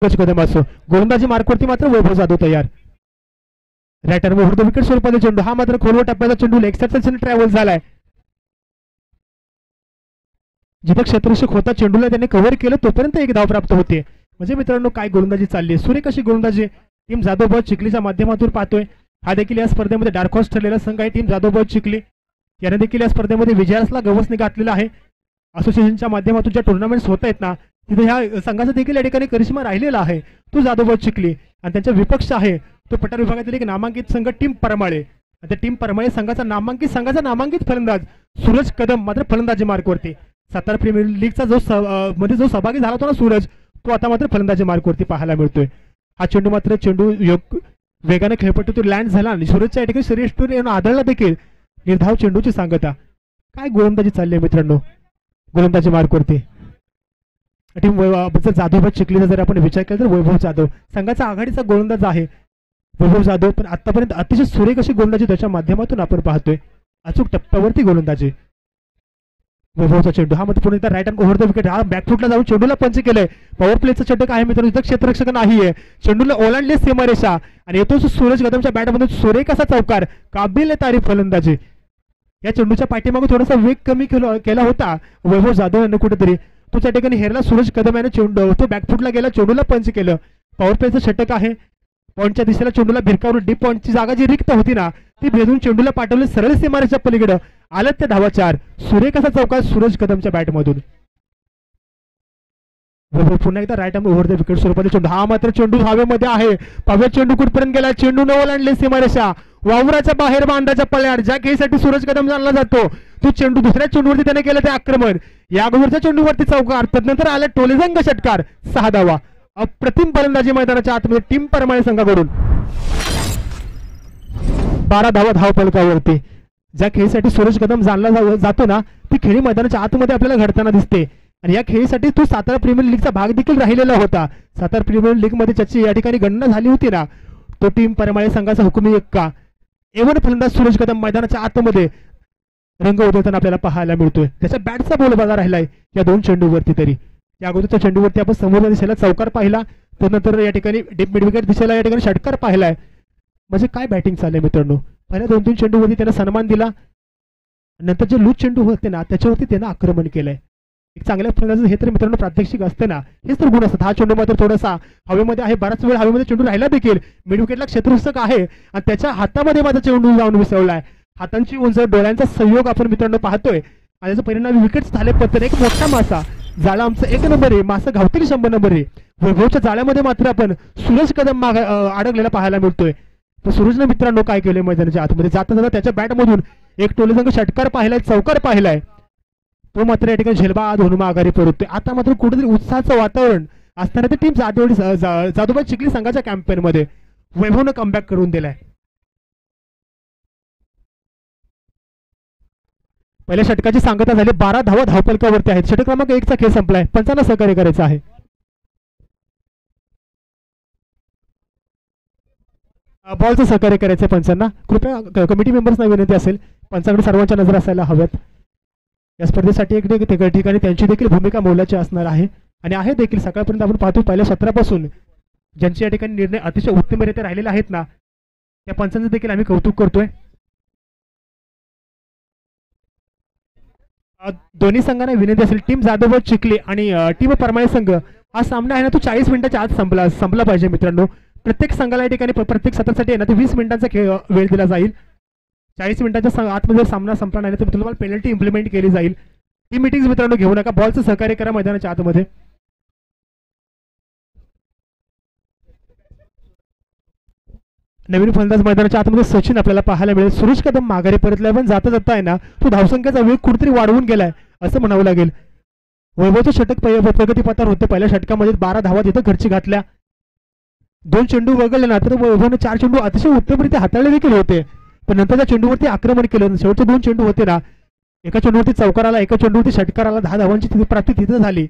कदम असो. गोलंदाजी मार्कवरती मात्र वैभव जाधव तयार. रायटर मुहूर्त विकेट स्वरूपाचा चेंडू. हा मात्र खोलवर टप्प्याचा चेंडू लेग साईडचा ट्रॅव्हल झालाय. जिथं क्षेत्ररक्षक होता चेंडूला त्याने कव्हर केलं तोपर्यंत एक धाव प्राप्त होते. म्हणजे मित्रांनो काय गोलंदाजी चालली आहे. सुरेख अशी गोलंदाजी टीम जाधव चिखलीच्या माध्यमातून पाहतोय. हा देखील या स्पर्धेमध्ये डार्क हॉर्स ठरलेला संघ आहे टीम जाधव चिखली. याने देखील या स्पर्धेमध्ये विजयासला गवसणी घातलेला आहे. असोसिएशनच्या माध्यमातून ज्या टुर्नामेंट्स होत आहेत ना तिथे ह्या संघाचा देखील या ठिकाणी करिश्मा राहिलेला आहे तो जाधव चिखली. आणि त्यांचा विपक्ष आहे तो पठार विभागातील एक नामांकित संघ टीम परमाळे. त्या टीम परमाळे संघाचा नामांकित फलंदाज सूरज कदम मात्र फलंदाजी मार्कवरती. सातारा प्रीमियर लीगचा जो सहभागी झाला होता ना सूरज तो आता मात्र फलंदाजी मार्कवरती पाहायला मिळतोय. हा चेंडू मात्र वेगाने खेळपट्टीतून लँड झाला आणि सूरजच्या ठिकाणी श्रेष्ठ येऊन आदळला देखील. निर्धाव चेंडूची सांगता. काय गोलंदाजी चालली आहे मित्रांनो गोलंदाजी मार्कवरती. टीम जाधव चिखलीचा जर आपण विचार केला तर वैभव जाधव संघाचा आघाडीचा गोलंदाज आहे वैभव जाधव. पण आतापर्यंत अतिशय सुरेख अशी गोलंदाजी त्याच्या माध्यमातून आपण पाहतोय. अचूक टप्प्यावरती गोलंदाजी. वैभवचा चेंडू हा मध्ये पुढे right hand over the wicket. हा बॅकफुटला जाऊन चेंडूला पंच केलंय. पॉवर प्लेचा षटक आहे मित्रांनो. इथं क्षेत्ररक्षक नाहीये. चेंडूला ओलांडले सीमारेषा आणि येतो सूरज कदमच्या बॅटमधून सुरेख असा चौकार. काबिल तारीफ फलंदाजी. या चेंडूच्या पाठीमागे थोडासा वेग कमी केला होता वैभव जाधव यांनी कुठेतरी. तो त्या ठिकाणी हेरला सूरज कदम याने चेंडू तो बॅकफुटला गेला चेंडूला पंच केलं. पॉवर प्लेचं षटक आहे. पॉईंटच्या दिशेला चेंडूला भिरकावून डीप पॉईंटची जागा जी रिक्त होती ना ती भेदून चेंडूला पाठवले सरळ सीमारेषा पलीकडे. आलं त्या धावा 4. सुरेख असा चौकार सूरज कदमच्या बॅटमधून. पुन्हा एकदा right hand over the wicket स्वरूपाचा चेंडू. हा मात्र चेंडू हवेमध्ये आहे. पाव्या चेंडू कुठपर्यंत गेला. चेंडू न ओलांडले सीमारेषा. वावराच्या बाहेर बांधाच्या पल्याड ज्या खेळीसाठी सूरज कदम जाणला जातो तो चेंडू दुसऱ्या चेंडूवरती त्याने केलं ते आक्रमण. या अगोदरच्या चेंडूवरती चौकार. तदनंतर आला टोलेजंग षटकार. 6 धावा. अप्रतिम फलंदाजी मैदानाच्या आतमध्ये टीम परमाळे संघाकडून. 12 धावा धाव फलकावरती. ज्या खेळीसाठी सूरज कदम जाणला जातो ना ती खेळी मैदानाच्या आतमध्ये आपल्याला घडताना दिसते. आणि या खेळीसाठी तो सातारा प्रीमियर लीगचा भाग देखील राहिलेला होता. सातारा प्रीमियर लीग मध्ये त्याची या ठिकाणी गणना झाली होती ना. तो टीम परमाळे संघाचा हुकुमी एक्का एवढ फलंदाज सूरज कदम मैदानाच्या आतमध्ये रंग उधळताना आपल्याला पाहायला मिळतोय. त्याच्या बॅटचा बोलबाजा राहिलाय या 2 चेंडूवरती. तरी या अगोदरच्या चेंडूवरती आपण समोर दिशेला चौकार पाहिला. त्यानंतर या ठिकाणी डीप मिड विकेट दिशेला या ठिकाणी षटकार पाहिलाय. म्हणजे काय बॅटिंग चाललंय मित्रांनो. पहिल्या 2-3 चेंडूवरती त्याने सन्मान दिला. नंतर जे लूज चेंडू होते ना त्याच्यावरती त्यानं आक्रमण केलंय. एक चांगल्या फलंदाज हे तर मित्रांनो प्रात्यक्षिक असते ना हेच तर गुण असतात. हा चेंडू मात्र थोडासा हवेमध्ये आहे. बराच वेळ हवेमध्ये चेंडू राहिला देखील. मिड विकेटला क्षेत्ररक्षक आहे आणि त्याच्या हातामध्ये माझा चेंडू जाऊन विसवलाय. हातांची उंच डोळ्यांचा संयोग आपण मित्रांनो पाहतोय आणि त्याचा परिणामी विकेट झाले. पत्तर एक मोठा मासा जाळा आमचा 1 नंबर आहे. मासा घावतील 100 नंबर आहे. वैभवच्या जाळ्यामध्ये मात्र आपण सूरज कदम अडकलेला पाहायला मिळतोय. तर सूरजने मित्रांनो काय केलंय मैदानाच्या आतमध्ये जाता जाता त्याच्या बॅटमधून एक टोलेजंग षटकार पाहिलाय चौकार पाहिलाय. तो मात्र या ठिकाणी झेलबाद होऊन माघारी परततोय. आता मात्र कुठेतरी उत्साहाचं वातावरण असताना ते टीम जाधव चिखली संघाच्या कॅम्पेन मध्ये वैभवनं कमबॅक करून दिलाय. पहिल्या षटकाची सांगता झाली. 12 धावा धावफलकावरती आहेत. षटक क्रमांक 1चा खेळ संपलाय. पंचांना सहकार्य करायचं आहे. बॉलचं सहकार्य करायचं पंचांना. कृपया कमिटी मेंबर्सना विनंती असेल पंचांकडे सर्वांच्या नजर असायला हव्यात. या स्पर्धेसाठी एक ठिकाणी त्यांची देखील भूमिका मोलाची असणार आहे आणि आहे देखील. सकाळपर्यंत आपण पाहतो पहिल्या सत्रापासून ज्यांचे या ठिकाणी निर्णय अतिशय उत्तमरित्या राहिलेले आहेत ना त्या पंचांचं देखील आम्ही कौतुक करतोय. दोन्ही संघांना विनंती असेल टीम जाधव चिखली आणि टीम परमाळे संघ हा सामना आहे ना तो 40 मिनिटाच्या आत संपला पाहिजे मित्रांनो. प्रत्येक संघाला या ठिकाणी प्रत्येक सत्रासाठी आहे ना तो 20 मिनिटांचा वेळ दिला जाईल. 40 मिनिटांच्या आतमध्ये सामना संपला नाही तर तुम्हाला पेनल्टी इम्प्लिमेंट केली जाईल. ही मीटिंग मित्रांनो घेऊ नका. बॉलचं सहकार्य करा मैदानाच्या आतमध्ये. नवीन फलंदाज मैदानाच्या आतमध्ये सचिन आपल्याला पाहायला मिळेल. सूरज कदम माघारी परतलाय पण जाता जाता आहे ना तो धावसंख्येचा वेग कुठेतरी वाढवून गेलाय असं म्हणावं लागेल. वैभवचं षटक प्रगतीपथावर होते. पहिल्या षटकामध्ये 12 धावा तिथं घरची घातल्या. 2 चेंडू वगळले ना तर वैभवने 4 चेंडू अतिशय उत्तमरित्या हाताळले देखील होते. पण नंतरच्या चेंडूवरती आक्रमण केलं. शेवटचे 2 चेंडू होते ना एका चेंडूवरती चौकार आला एका चेंडूवरती षटकार आला. 10 धावांची प्राप्ती तिथं झाली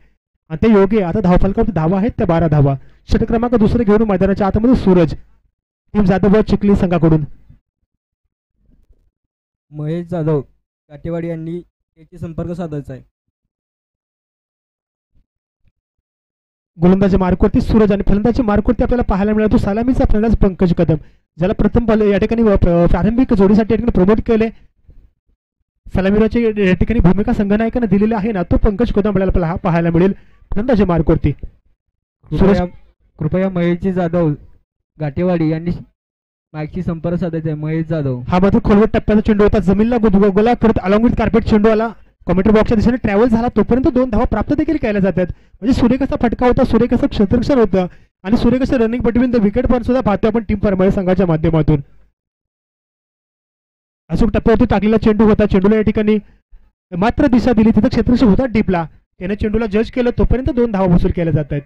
आणि ते योग्य. आता धावफलकावरती धावा आहेत त्या 12 धावा. षटक क्रमांक 2 घेऊन मैदानाच्या आतमध्ये सूरज टीम जाधव चिखली संघाकडून. महेश जाधव काटेवाडी यांनी त्याची संपर्क साधायचा आहे. गोलंदाजी मार्कवरती सूरज आणि फलंदाजी मार्कवरती आपल्याला पाहायला मिळतो सलामीचा फलंदाज पंकज कदम, ज्याला प्रथम बॉल या ठिकाणी प्रारंभिक जोडीसाठी या ठिकाणी प्रमोट केले. सलामीराची या ठिकाणी भूमिका संघनायकाने दिलेली आहे ना, तो पंकज कदम आपल्याला पाहायला मिळेल फलंदाजी मार्कवरती. कृपया महेशजी जाधव गाटेवाडी यांनी माईकशी संपर्क साधायचा आहे. महेश जाधव. हा मात्र खोलवट टप्प्याचा चेंडू होता, जमीनला गोला करत अलॉंग विथ कार्पेट चेंडू आला, कॉमेंट्री बॉक्सच्या दिशेने ट्रॅव्हल झाला, तोपर्यंत 2 धावा प्राप्त देखील केल्या जातात. म्हणजे सूर्यकाचा फटका होता, सूर्यकाचं क्षेत्ररक्षण होतं आणि सूर्यकाचं रनिंग बिटवीन द विकेट पण सुद्धा पाहतो आपण टीम परमळे संघाच्या माध्यमातून. अचूक टप्प्यावरती टाकलेला चेंडू होता, चेंडूला या ठिकाणी मात्र दिशा दिली, तिथं क्षेत्ररक्षण होता डीपला, त्याने चेंडूला जज केलं, तोपर्यंत 2 धावा वसूल केल्या जात आहेत.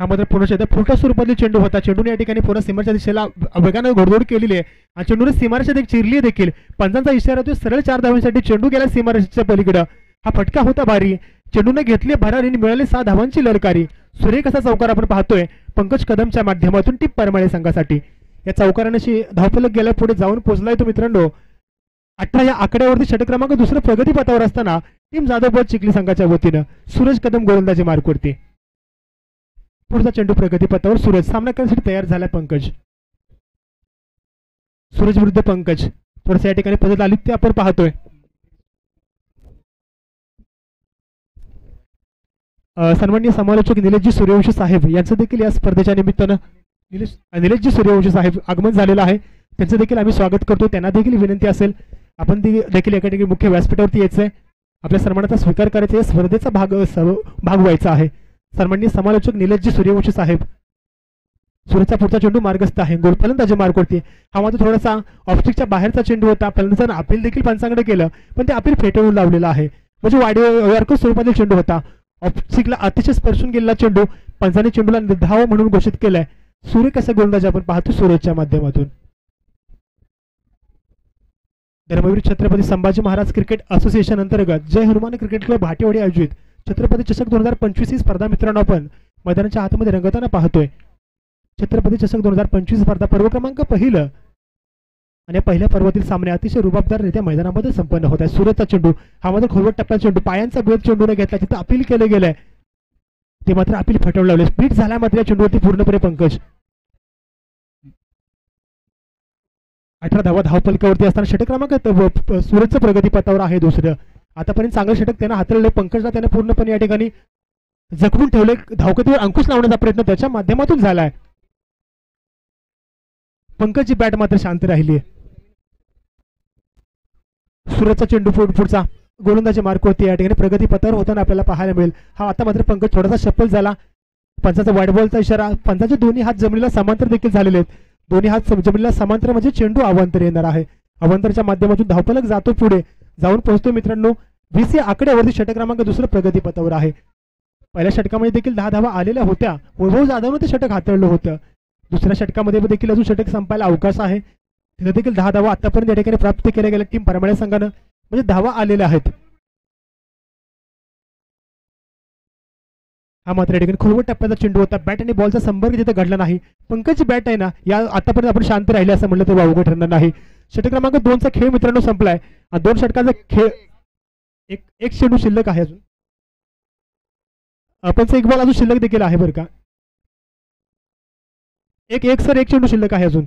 हा मात्र पुन्हा फुलटा स्वरूपातील चेंडू होता, चेंडूने या ठिकाणी पुन्हा सीमाच्या दिशेला वेगाने घोडदौड केलेली आहे आणि चेंडूने सीमारेषा चिरली देखील. पंचांचा इशारा तो सरळ 4 धावांसाठी चेंडू गेला सीमारेषेच्या पलीकडे. हा फटका होता भारी, चेंडूने घेतली भरारी आणि मिळाली 6 धावांची ललकारी. सूर्यकाचा चौकार आपण पाहतोय पंकज कदमच्या माध्यमातून टीम परमळे संघासाठी. या चौकाराने धावफलक गेल्या पुढे जाऊन पोहोचलाय तो मित्रांनो. 18 या आकड्यावरती षटक क्रमांक 2 प्रगतीपथावर असताना टीम जाधव चिखली संघाच्या वतीनं सूरज कदम गोलंदाजी मार्कवरती. पुढचा चेंडू प्रगतीपथावर सूरज, सामना करण्यासाठी तयार झाला पंकज. सूरज विरुद्ध पंकज, थोडस या ठिकाणी पद्धत आली ते आपण पाहतोय. सन्माननीय समालोचक निलेशजी सूर्यवंशी साहेब यांचं देखील या स्पर्धेच्या निमित्तानं निलेशजी सूर्यवंशी साहेब आगमन झालेलं आहे, त्यांचं देखील आम्ही स्वागत करतो. त्यांना देखील विनंती असेल आपण देखील एका ठिकाणी मुख्य व्यासपीठावरती यायचंय, आपल्या सन्मानाचा स्वीकार करायचा, या स्पर्धेचा भाग व्हायचा आहे. सन्माननीय समालोचक निलेशजी सूर्यवंशी साहेब. सूरजचा पुढचा चेंडू मार्गस्थ आहे, गोल फलंदाजी मार्कवरती. हा मात्र थोडासा ऑफस्टिकच्या बाहेरचा चेंडू होता, फलंदाजानं अपील देखील पंचांकडे केलं, पण ते अपील फेटाळून लावलेलं आहे. म्हणजे वाडीवारकर स्वरूपातील चेंडू होता, ऑफस्टिकला अतिशय स्पर्शून गेलेला चेंडू पंचाने चेंडूला निर्धाव म्हणून घोषित केलाय. सूर्य कसा गोलंदाजी आपण पाहतो सूरजच्या माध्यमातून. धर्मवीर छत्रपती संभाजी महाराज क्रिकेट असोसिएशन अंतर्गत जय हनुमान क्रिकेट क्लब भाटेवाडी आयोजित छत्रपती चषक 2025 ही स्पर्धा मित्रांनो आपण मैदानाच्या आतमध्ये रंगताना पाहतोय. छत्रपती चषक 2025 स्पर्धा पर्व क्रमांक पहिलं आणि पहिल्या पर्वातील सामने अतिशय रुबाबदाररित्या मैदानामध्ये संपन्न होत आहे. सूरजचा चेंडू हा मात्र खोलवट टप्प्याचा चेंडू पायांचा भेद चेंडूने घेतला, तिथं अपील केलं गेलंय, ते मात्र अपील फटवून लावले. स्पीड झाला मात्र या चेंडूवरती पूर्णपणे पंकज. 18 धावा धावफलकावरती असताना षटक क्रमांक सूरजचं प्रगतीपथावर आहे दुसरं. आतापर्यंत चांगलं षटक त्यानं हाताळले, पंकजला त्याने पूर्णपणे या ठिकाणी जखडून ठेवले. धावगतीवर अंकुश लावण्याचा प्रयत्न त्याच्या माध्यमातून झालाय. पंकजची बॅट मात्र शांत राहिली आहे. सूरजचा चेंडू पुढचा गोलंदाजी मार्कवरती या ठिकाणी प्रगतीपथावर होताना आपल्याला पाहायला मिळेल. हा आता मात्र पंकज थोडासा शफल झाला, पंचाचा वाईड बॉलचा इशारा. पंचाचे दोन्ही हात जमिनीला समांतर देखील झालेले आहेत, दोन्ही हात जमिनीला समांतर म्हणजे चेंडू अवांतर येणार आहे. अवांतरच्या माध्यमातून धावफलक जातो पुढे जाऊन पोहोचतो मित्रांनो. 20 या आकड्यावरती षटक क्रमांक 2 प्रगतीपथावर आहे. पहिल्या षटकामध्ये देखील 10 धावा आलेल्या होत्या, वैभव जाधवने ते षटक हाताळलं होतं. दुसऱ्या षटकामध्ये देखील अजून षटक संपायला अवकाश आहे, तिथे देखील 10 धावा आतापर्यंत या ठिकाणी प्राप्त केल्या गेल्या टीम परमळे संघानं, म्हणजे धावा आलेल्या आहेत. हा मात्र या ठिकाणी खोलवट टप्प्याचा चेंडू होता, बॅट आणि बॉलचा संपर्क जिथे घडला नाही. पंकजची बॅट आहे ना, या आतापर्यंत आपण शांत राहिले असं म्हणलं तर अवघड ठरणार नाही. षटक क्रमांक 2चा खेळ मित्रांनो संपलाय. 2 षटकांचा खेळ, एक चेंडू शिल्लक आहे अजून. पंच एक बॉल अजून शिल्लक देखील आहे बरं का. एक चेंडू शिल्लक आहे अजून.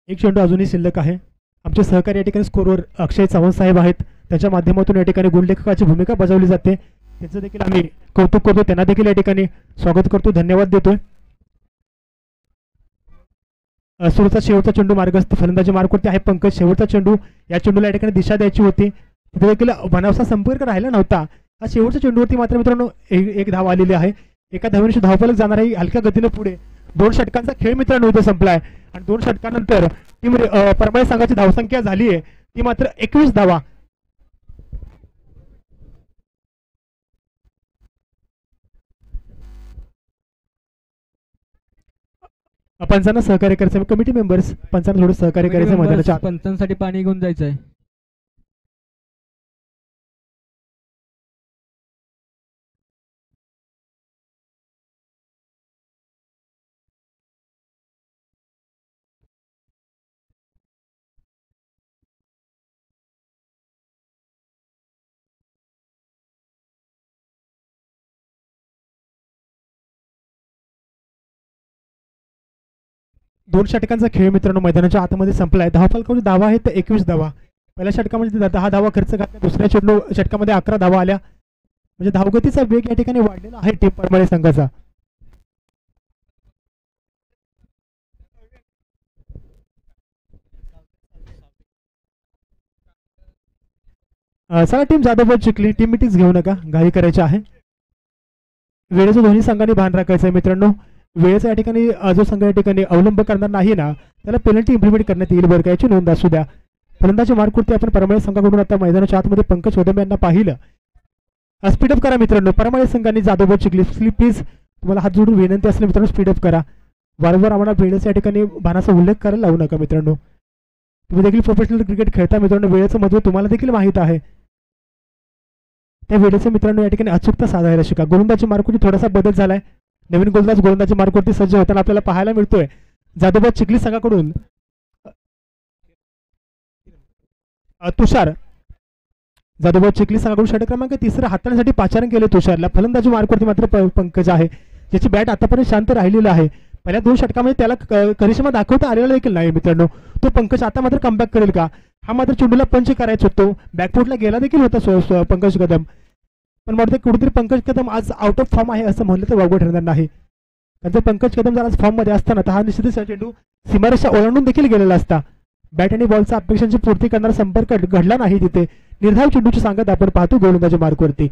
एक चेंडू अजूनही शिल्लक आहे. आमचे सहकारी या ठिकाणी स्कोरवर अक्षय चव्हाण साहेब आहेत, त्याच्या माध्यमातून या ठिकाणी गुणलेखकाची भूमिका बजावली जाते, त्यांचं देखील आम्ही कौतुक करतो, त्यांना देखील या ठिकाणी स्वागत करतो, धन्यवाद देतोय. सूरजचा शेवटचा चेंडू मार्गस्थ फलंदाजी मार्कवरती आहे पंकज. शेवटचा चेंडू, या चेंडूला या ठिकाणी दिशा द्यायची होती, तिथे देखील बनावसा संपर्क राहिला नव्हता. हा शेवटच्या चेंडूवरती मात्र मित्रांनो एक धाव आलेली आहे. एका धावेने धावफलक जाणार आहे हलक्या गतीने पुढे. 2 षटकांचा खेळ मित्रांनो इथे संपलाय आणि 2 षटकानंतर टीम परमळे संघाची धावसंख्या झाली आहे ती मात्र 21 धावा. पंचांना सहकार्य करायचं, कमिटी मेंबर्स पंचांना थोडं सहकार्य करायचं, मैदानाच्या पंचांसाठी पाणी घेऊन जायचंय. दोन षटकांचा खेळ मित्रांनो मैदानाच्या आतमध्ये संपलाय. धावफलकावरून धावा आहेत तर 21 धावा. पहिल्या षटकामध्ये 10 धावा खर्च घातल्या, दुसऱ्या षटकामध्ये 11 धावा आल्या. म्हणजे धावगतीचा वेग या ठिकाणी वाढलेला आहे टीम परमाळे संघाचा. चला टीम जाधवबाद चिखली, टीम मिटिंग घेऊ नका, घाई करायची आहे. वेळेचं दोन्ही संघांनी भान राखायचं आहे मित्रांनो. वेळेचा या ठिकाणी जो संघ या ठिकाणी अवलंब करणार नाही ना त्याला पेनल्टी इम्प्लिमेंट करण्यात येईल बरं का, याची नोंद असू द्या. फलंदाजी मार्कवरती आपण परमाळे संघाकडून आता मैदानाच्या आतमध्ये पंकज होदम यांना पाहिलं. स्पीडअप करा मित्रांनो. परमाळे संघाने जाधवबाद चिखली प्लीज तुम्हाला हात जोडून विनंती असली मित्रांनो स्पीडअप करा. वारंवार आम्हाला वेळेचा या ठिकाणी भानाचा उल्लेख करायला लावू नका मित्रांनो. तुम्ही देखील प्रोफेशनल क्रिकेट खेळता मित्रांनो, वेळेचं महत्त्व तुम्हाला देखील माहीत आहे. त्या वेळेचं मित्रांनो या ठिकाणी अचूकता साधायला शिका. गोलंदाजी मार्कवरती थोडासा बदल झालाय. नवीन गोलंदाजी मार्कवरती सज्ज होताना आपल्याला पाहायला मिळतोय जाधवबाद चिखली संघाकडून तुषार. जाधवबाद चिखली संघाकडून षटक क्रमांक 3 हाताळण्यासाठी पाचारण केले तुषारला. फलंदाजी मार्कवरती मात्र पंकज आहे, ज्याची बॅट आतापर्यंत शांत राहिलेला आहे. पहिल्या 2 षटकामध्ये त्याला करिश्मा दाखवता आलेला देखील नाही मित्रांनो. तो पंकज आता मात्र कमबॅक करेल का? हा मात्र चेंडूला पंच करायचा होतो, बॅकफुटला गेला देखील होता पंकज कदम. पण मला कुठेतरी पंकज कदम आज आउट ऑफ फॉर्म आहे असं म्हणलं तर वावगं ठरणार नाही. कारण पंकज कदम जर आज फॉर्म मध्ये असताना तर हा निश्चितच चेंडू सीमारेषा ओलांडून देखील गेलेला असता. बॅट आणि बॉलचा अपेक्षांची पूर्ती करणारा संपर्क घडला नाही तिथे. निर्धाव चेंडूची सांगत आपण पाहतो गोलंदाजी मार्कवरती.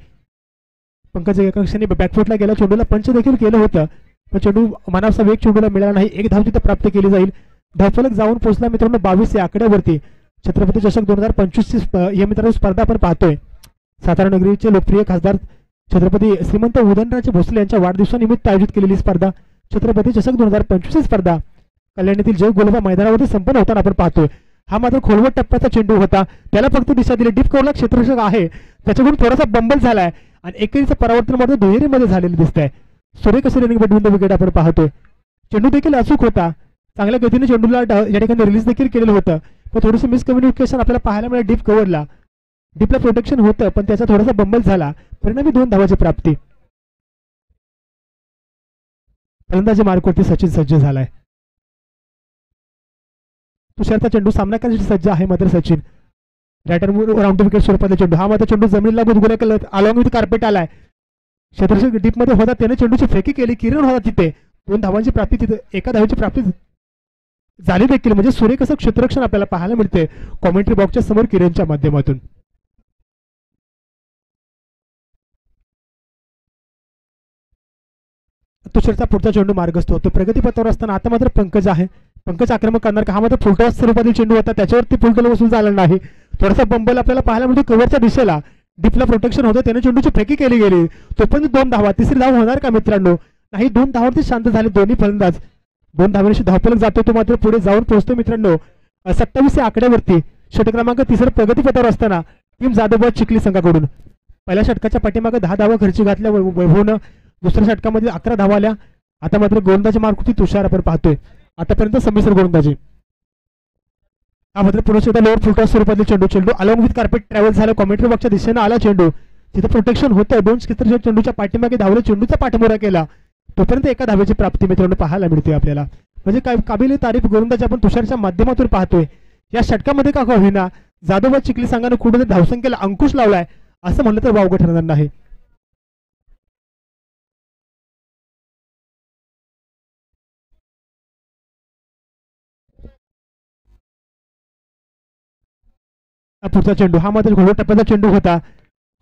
पंकज एका क्षणी बॅकफुटला गेला, चेंडूला पंच देखील केलं होतं, पण चेंडू मनाचा वेग चेंडूला मिळाला नाही. 1 धाव तिथे प्राप्त केली जाईल. धावफलक जाऊन पोहोचला मित्रांनो 22 या आकड्यावरती. छत्रपती चषक 2025 ची मित्रांनो स्पर्धा आपण पाहतोय. सातारा नगरीचे लोकप्रिय खासदार छत्रपती श्रीमंत उदयनराजे भोसले यांच्या वाढदिवसानिमित्त आयोजित केलेली स्पर्धा छत्रपती चषक 2025 स्पर्धा कल्याणीतील जय गोलबा मैदानावरती संपन्न होताना आपण पाहतोय. हा मात्र खोलवट टप्प्याचा चेंडू होता, त्याला फक्त दिशा दिली. डीप कव्हरला क्षेत्ररक्षक आहे, त्याच्याकडून थोडासा बंबल झालाय आणि एकेरीचं परावर्तन मात्र दुहेरीमध्ये झालेलं दिसतंय. सुरेख असे रनिंग बिटवीन द विकेट आपण पाहतोय. चेंडू देखील अचूक होता, चांगल्या गतीने चेंडूला या ठिकाणी रिलीज देखील केलेलं होतं, पण थोडंसं मिसकम्युनिकेशन आपल्याला पाहायला मिळालं. डीप कव्हरला डीपला प्रोटेक्शन होतं, पण त्याचा थोडासा बंबल झाला, परिणामी 2 धावाची प्राप्ती. फलंदाजी मार्कवरती सचिन सज्ज झालाय. तुषारचा चेंडू सामना करण्यासाठी सज्ज आहे मात्र सचिन. रॅटर राऊंड विकेट स्वरूपातला चेंडू, हा मात्र चेंडू जमिनीला गुदगुल्या अलॉंग विथ कार्पेट आलाय. क्षेत्ररक्षक डीप मध्ये होता, त्याने चेंडूची फेकी केली, किरण होता तिथे. 2 धावांची प्राप्ती तिथे, 1 धावाची प्राप्ती झाली देखील. म्हणजे सुरेख असं क्षेत्ररक्षण आपल्याला पाहायला मिळते कॉमेंट्री बॉक्सच्या समोर किरणच्या माध्यमातून. तुषारचा पुढचा चेंडू मार्गस्थ होतो. प्रगतीपथावर असताना आता मात्र पंकज आहे. पंकज आक्रमक करणार का? हा मात्र फुलटॉस स्वरूपातील चेंडू होता, त्याच्यावरती फुलटॉस वसूल झाला नाही. थोडासा बंबल आपल्याला पाहायला मिळतो कव्हरच्या दिशेला. डीपला प्रोटेक्शन होतं, त्याने चेंडूची फेकी केली गेली. तो पण 2 धावा. तिसरी धाव होणार का मित्रांनो? नाही, 2 धावावरती शांत झाले दोन्ही फलंदाज. 2 धावांशी धावफलक जातो, तो मात्र पुढे जाऊन पोहोचतो मित्रांनो 27 या आकड्यावरती. षटक क्रमांक 3 प्रगतीपथावर असताना टीम जाधवबाद चिखली संघाकडून पहिल्या षटकाच्या पाठीमागे 10 धावा खर्ची घातल्या वैभवनं. दुसऱ्या षटकामध्ये 11 धावा आल्या. आता मात्र गोलंदाजी मार्कवरती तुषार आपण पाहतोय. आतापर्यंत संमिश्र गोलंदाजी. हा मात्र पुन्हा एकदा लोअर फुलटॉस स्वरूपातील चेंडू अलॉंग विथ कार्पेट ट्रॅव्हल झाला. कॉमेंट्री बॉक्सच्या दिशेने आला चेंडू, तिथे प्रोटेक्शन होतं. 2 क्षेत्ररक्षक चेंडूच्या पाठीमागे धावले, चेंडूचा पाठमोरा केला, तोपर्यंत 1 धावेची प्राप्ती मित्रांनो पाहायला मिळते आपल्याला. म्हणजे काय काबिल तारीफ गोलंदाजी आपण तुषारच्या माध्यमातून पाहतोय. या षटकामध्ये का होईना जाधवबाद चिखली संघाने कुठे धावसंख्येला अंकुश लावलाय असं म्हणलं तर वावगं ठरणार नाही. पुढचा चेंडू, हा मात्र घोडा टप्प्याचा चेंडू होता.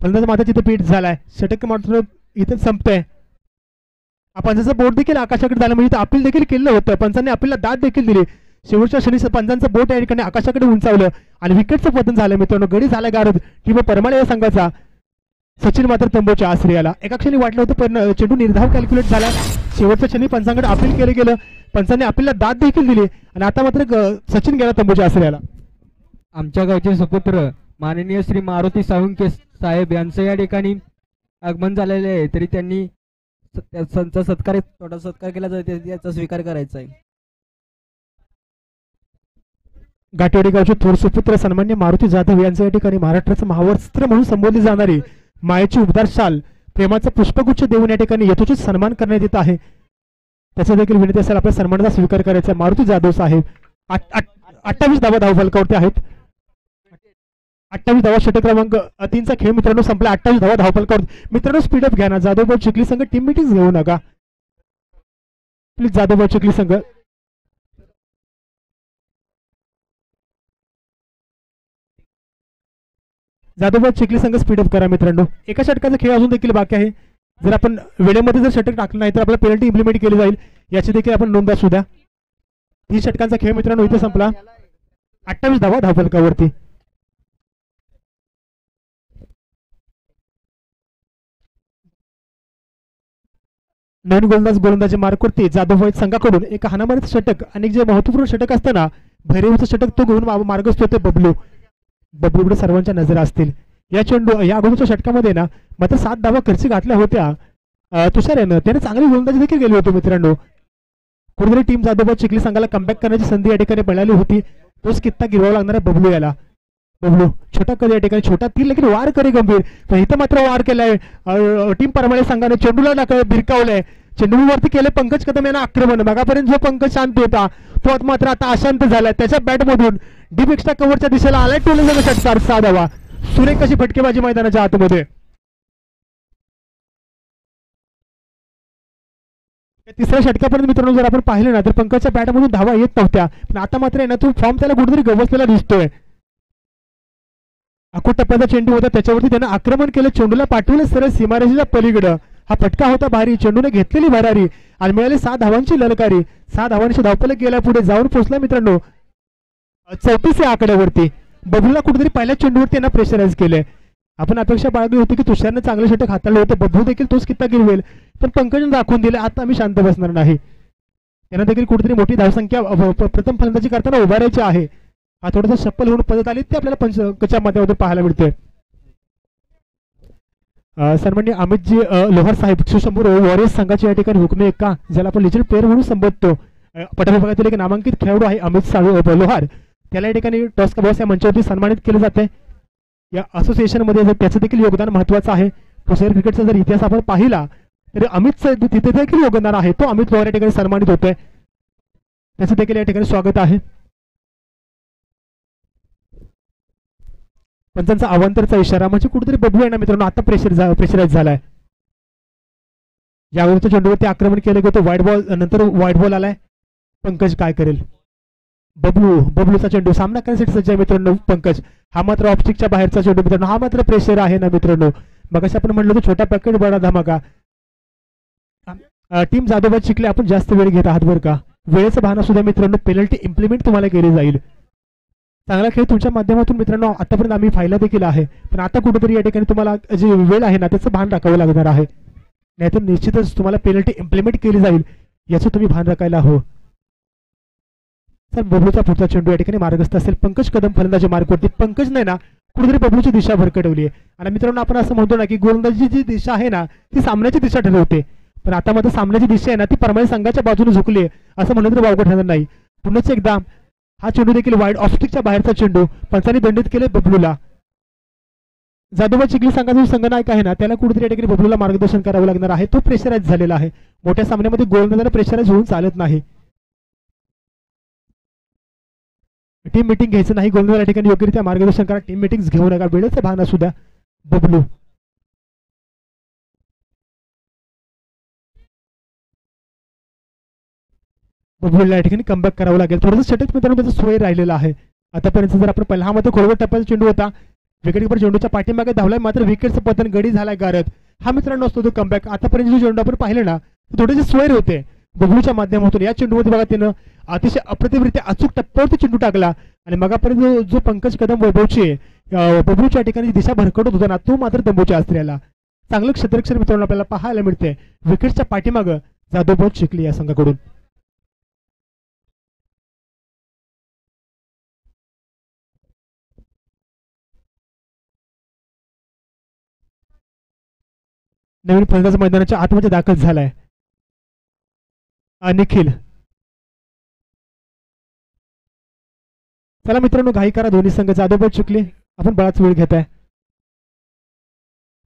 फलंदाज मात्र तिथे पीठ झालाय. षटक मात्र इथे संपतंय. पंचांचं बोट देखील आकाशाकडे झालं, म्हणजे अपील देखील केलं होतं. पंचांनी अपीलला दाद देखील दिली. शेवटच्या क्षणी पंचांचं बोट या ठिकाणी आकाशाकडे उंचावलं आणि विकेटचं पतन झालं मित्रांनो. गडी झाला गारद टीम परमाळे या संघाचा. सचिन मात्र तंबूच्या आसरी आला. एका क्षणी वाटलं होतं पण चेंडू निर्धाव कॅल्क्युलेट झाला. शेवटच्या क्षणी पंचांकडे अपील केलं गेलं, पंचांनी अपीलला दाद देखील दिली आणि आता मात्र सचिन गेला तंबूच्या आसरी आला. आमच्या गावचे सुपुत्र माननीय श्री मारुती साळुंके साहेब यांचं या ठिकाणी आगमन झालेले आहे, तरी त्यांनी त्यांचा सत्कार थोडा सत्कार केला जातो, त्याचा स्वीकार करायचा आहे. घाटेवाडी गावचे थोर सुपुत्र सन्मान्य मारुती जाधव यांचं या ठिकाणी महाराष्ट्राचं महावस्त्र म्हणून संबोधली जाणारी मायेची उबदार शाल, प्रेमाचा पुष्पगुच्छ देऊन या ठिकाणी यथोचित सन्मान करण्यात येत आहे. त्याचा देखील विनंती असेल आपल्या सन्मानाचा स्वीकार करायचा. मारुती जाधव साहेब 28 धावा धावफलकावरती आहेत. 28 धावा षटक क्रमांक 3चा खेळ मित्रांनो संपला. 28 धावा धावफलकावर. मित्रांनो स्पीडअप घ्या ना. जाधवबाई चिखली संघ टीम मीटिंग घेऊ नका प्लीज. जाधवबाई चिखली संघ जाधवबाई चिखली संघ स्पीडअप करा मित्रांनो. एका षटकाचा खेळ अजून देखील बाकी आहे. जर आपण वेळेमध्ये जर षटक टाकलं नाही तर आपल्याला पेनल्टी इम्प्लिमेंट केली जाईल याची देखील आपण नोंद असू द्या. 30 षटकांचा खेळ मित्रांनो इथे संपला. 28 धावा धावफलकावरती. नवीन गोलंदाजी मार्कवरती जाधवबाई संघाकडून एक हाणामारीचं षटक आणि जे महत्वपूर्ण षटक असताना भैरवीचं षटक तो घेऊन मार्गस्थ होते बबलूकडे सर्वांच्या नजर असतील. या अगोदरच्या षटकामध्ये ना मात्र 7 धावा खर्ची घातल्या होत्या तुषार यानं. त्याने चांगली गोलंदाजी देखील केली होती मित्रांनो. कुठेतरी टीम जाधवबाई चिखली संघाला कमबॅक करण्याची संधी या ठिकाणी मिळाली होती. तोच कित्ता गिरवावा लागणार आहे बबलू याला. बबलू छोटा कधी या ठिकाणी छोटा तीर लेकिन वार करे गंभीर. पण इथं मात्र वार केलाय टीम परमाणे संघाने. चेंडूला भिरकावलंय. चेंडूवरती केले पंकज कदम यांना आक्रमण. मागापर्यंत जो पंकज शांत होता तो मात्र आता अशांत झालाय. त्याच्या बॅटमधून डीप एक्स्ट्रा कव्हरच्या दिशेला आलाय टोले षटकार. 6 धावा. सुरेख अशी फटकेबाजी मैदानाच्या आतमध्ये. तिसऱ्या षटकापर्यंत मित्रांनो जर आपण पाहिलं ना तर पंकजच्या बॅटमधून धावा येत नव्हत्या. पण आता मात्र आहे ना तो फॉर्म त्याला कुठेतरी गवसलेला दिसतोय. अकोट टप्प्याचा चेंडू होता त्याच्यावरती त्यानं आक्रमण केलं. चेंडूला पाठवलं सरळ सीमारेषेच्या पलीकडं. हा फटका होता भारी. चेंडूने घेतलेली भरारी आणि मिळाली 6 धावांची ललकारी. 6 धावांची धावफलक गेल्या पुढे जाऊन पोहोचला मित्रांनो 34 या आकड्यावरती. बबलूला कुठेतरी पहिल्या चेंडूवरती त्यांना प्रेशराईज केलंय. आपण अपेक्षा बाळगली होती की तुषारने चांगले षटक हाताळले होते. बबलू देखील तोच कित्ता गिरवेल पण पंकजने दाखवून दिले आता आम्ही शांत बसणार नाही. त्यांना देखील कुठेतरी मोठी धावसंख्या प्रथम फलंदाजी करताना उभारायची आहे. हा थोडासा शप्पल होऊन पद्धत आली ते आपल्याला पंचच्या माध्यमातून पाहायला मिळते. सन्माननीय अमितजी लोहार साहेब सुशंभूर वॉरियर्स संघाची या ठिकाणी हुकमी एक्का ज्याला आपण लिजंड प्लेअर म्हणून संबोधतो. पटा विभागातील एक नामांकित खेळाडू आहे अमित लोहार. त्याला या ठिकाणी टॉस का बॉस या मंचावरती सन्मानित केले जाते. या असोसिएशन मध्ये त्याचं देखील योगदान महत्वाचं आहे. प्रोफेशनल क्रिकेटचा जर इतिहास आपण पाहिला तर अमितचं तिथे देखील योगदान आहे. तो अमित लोहार या ठिकाणी सन्मानित होतोय. त्याचं देखील या ठिकाणी स्वागत आहे. पंचांचा अवांतरचा इशारा म्हणजे कुठेतरी बबलू आहे ना मित्रांनो आता प्रेशराईज झालाय. यावरच्या चेंडूवरती आक्रमण केलं गेलं व्हाईट बॉल नंतर व्हाईट बॉल आलाय. पंकज काय करेल. बबलूचा चेंडू सामना करण्यासाठी सज्ज आहे मित्रांनो पंकज. हा मात्र ऑफस्टिकच्या बाहेरचा चेंडू मित्रांनो. हा मात्र प्रेशर आहे ना मित्रांनो. मग आपण म्हणलो तर छोटा पॅकेट बडा धमाका. टीम जाधवबाई चिखली आपण जास्त वेळ घेत आहात बरं का. वेळेचं भान सुद्धा मित्रांनो पेनल्टी इम्प्लिमेंट तुम्हाला केली जाईल. चांगला खेळ तुमच्या माध्यमातून मित्रांनो आतापर्यंत आम्ही फायदा देखील आहे. पण आता कुठेतरी या ठिकाणी तुम्हाला जी वेळ आहे ना त्याचं भान राखावं लागणार आहे. नाहीतर निश्चितच तुम्हाला पेनल्टी इम्प्लिमेंट केली जाईल याचं तुम्ही भान राखायला हवं. तर बबलूचा पुढचा चेंडू या ठिकाणी मार्गस्थ असेल. पंकज कदम फलंदाजी मार्गवरती. पंकज नाही ना कुठेतरी बबलूची दिशा भरकटवली आहे. आणि मित्रांनो आपण असं म्हणतो ना की गोलंदाजीची जी दिशा आहे ना ती सामन्याची दिशा ठरवते. पण आता मात्र सामन्याची दिशा आहे ना ती परमाने संघाच्या बाजूने झुकली आहे असं म्हणलं तर वावगं ठरणार नाही. पुन्हा एकदा हा चेंडू देखील वाईड ऑफस्टिकच्या बाहेरचा चेंडू पंचांनी दंडित केले बबलूला. जाधवबाई चिखली संघाचा जो संघनायक आहे ना त्याला कुठेतरी या ठिकाणी बबलूला मार्गदर्शन करावं लागणार आहे. तो प्रेशराईज झालेला आहे. मोठ्या सामन्यामध्ये गोलंदाजाला प्रेशराईज होऊन चालत नाही. टीम मीटिंग घ्यायचं नाही. गोलंदाज या ठिकाणी योग्यरित्या मार्गदर्शन करा. टीम मीटिंग घेऊ नका. वेळेचं भान असू द्या. बबलूला या ठिकाणी कमबॅक करावं लागेल. थोडंसं षटक मित्रांनो त्याचा सोय राहिलेला आहे आतापर्यंत. जर आपण पहिला हा मात्र खोलगट टप्प्याचा चेंडू होता. विकेटकीपर चेंडूच्या पाठीमागे धावलाय मात्र विकेटचं पतन गडी झालाय गारद. हा मित्रांनो असतो तो कमबॅक. आतापर्यंत जो चेंडू आपण पाहिले ना थोडेसे सोयर होते बबलूच्या माध्यमातून. या चेंडूमध्ये बघा त्यानं अतिशय अप्रतिमरित्या अचूक टप्प्यावरती चेंडू टाकला आणि मगापर्यंत जो पंकज कदम बबलूच्या ठिकाणी दिशा भरकटत होता ना तो मात्र तंबूच्या आश्रयाला. चांगलं क्षेत्ररक्षण मित्रांनो आपल्याला पाहायला मिळते विकेटच्या पाठीमागं जाधवबाई चिखली या संघाकडून. नवीन फलंदाज मैदानाच्या आतमध्ये दाखल झालाय निखिल. चला मित्रांनो घाई करा दोन्ही संघ. जाधवबाई चिखली आपण बराच वेळ घेत आहे.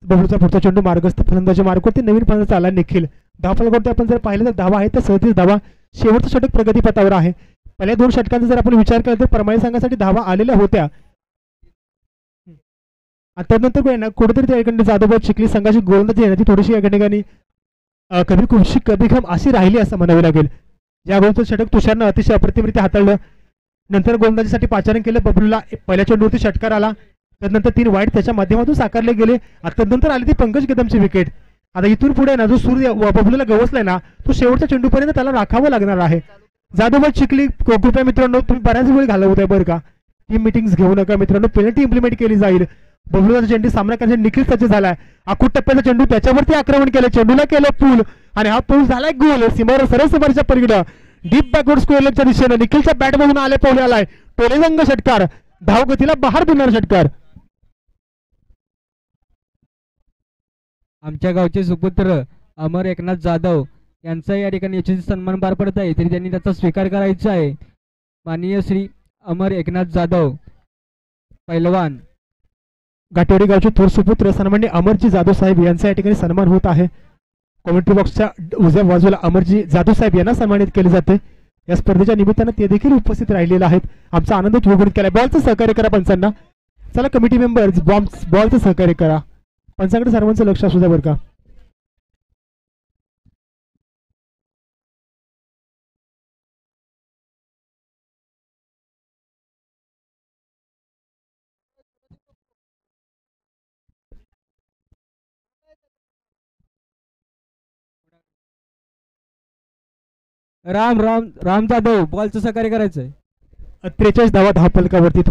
बबलूचा पुढचा चेंडू मार्गस्थ फलंदाजी मार्गवरती. नवीन फलंदाज आला निखिल. धावफलकावरती आपण जर पाहिलं तर धावा आहेत तर 37 धावा. शेवटचं षटक प्रगतीपथावर आहे. पहिल्या 2 षटकांचा जर आपण विचार केला तर परमाळे संघासाठी धावा आलेल्या होत्या. त्यानंतर कुठेतरी त्या ठिकाणी जाधवबाद चिखली संघाची गोलंदाजी आहे ती थोडीशी या ठिकाणी कभी खुशी कभी गम अशी राहिली असं म्हणावे लागेल. या गोलचं षटक तुषारनं अतिशय अप्रतिमरित्या हाताळलं. नंतर गोलंदाजीसाठी पाचारण केलं बबलूला. पहिल्या चेंडूवरती षटकार आला. त्यानंतर 3 वाईट त्याच्या माध्यमातून साकारले गेले. त्यानंतर आली ती पंकज कदमची विकेट. आता इथून पुढे ना जो सूर्य बबलूला गवसलाय ना तो शेवटच्या चेंडूपर्यंत त्याला राखावं लागणार आहे. जाधवबाद चिखली कृपया मित्रांनो तुम्ही बऱ्याच वेळ घालवताय बरं का. टीम मिटिंग्स घेऊ नका मित्रांनो. पेनल्टी इम्प्लिमेंट केली जाईल. बबलूचा चेंडू सामना करण्यासाठी निखिल सज्ज झालाय. आखूट टप्प्याचा चेंडू त्याच्यावरती आक्रमण केलं. चेंडूला केलं पूल आणि हा पूल झालाय गोल. सीमावर सरळ समोरच्या पलीकडं डीप बॅकवर्ड स्क्वेअर लेगच्या दिशेने निखिलच्या बॅटमधून आले पोले आलाय. टोलेजंग षटकार. धावगतीला बहार देणार षटकार. आमच्या गावचे सुपुत्र अमर एकनाथ जाधव यांचा या ठिकाणी यशस्वी सन्मान पार पडत आहे तरी त्यांनी त्याचा स्वीकार करायचा आहे. माननीय श्री अमर एकनाथ जाधव पैलवान घाटेवाडी गावचे थोर सुपुत्र सन्मान्य अमरजी जाधव साहेब यांचा या ठिकाणी सन्मान होत आहे. कॉमेंट्री बॉक्सच्या उजव्या बाजूला अमरजी जाधव साहेब यांना सन्मानित केले जाते. या स्पर्धेच्या निमित्तानं ते देखील उपस्थित राहिलेले आहेत. आमचा आनंद द्विगुणित केला. बॉलचं सहकार्य करा पंचांना. चला कमिटी मेंबर्स बॉलचं सहकार्य करा. पंचांकडे सर्वांचं लक्ष असू द्या बरं का. राम राम राम जाधव बॉलचं सहकार्य करायचंय. 43 धावा धावफलकावरती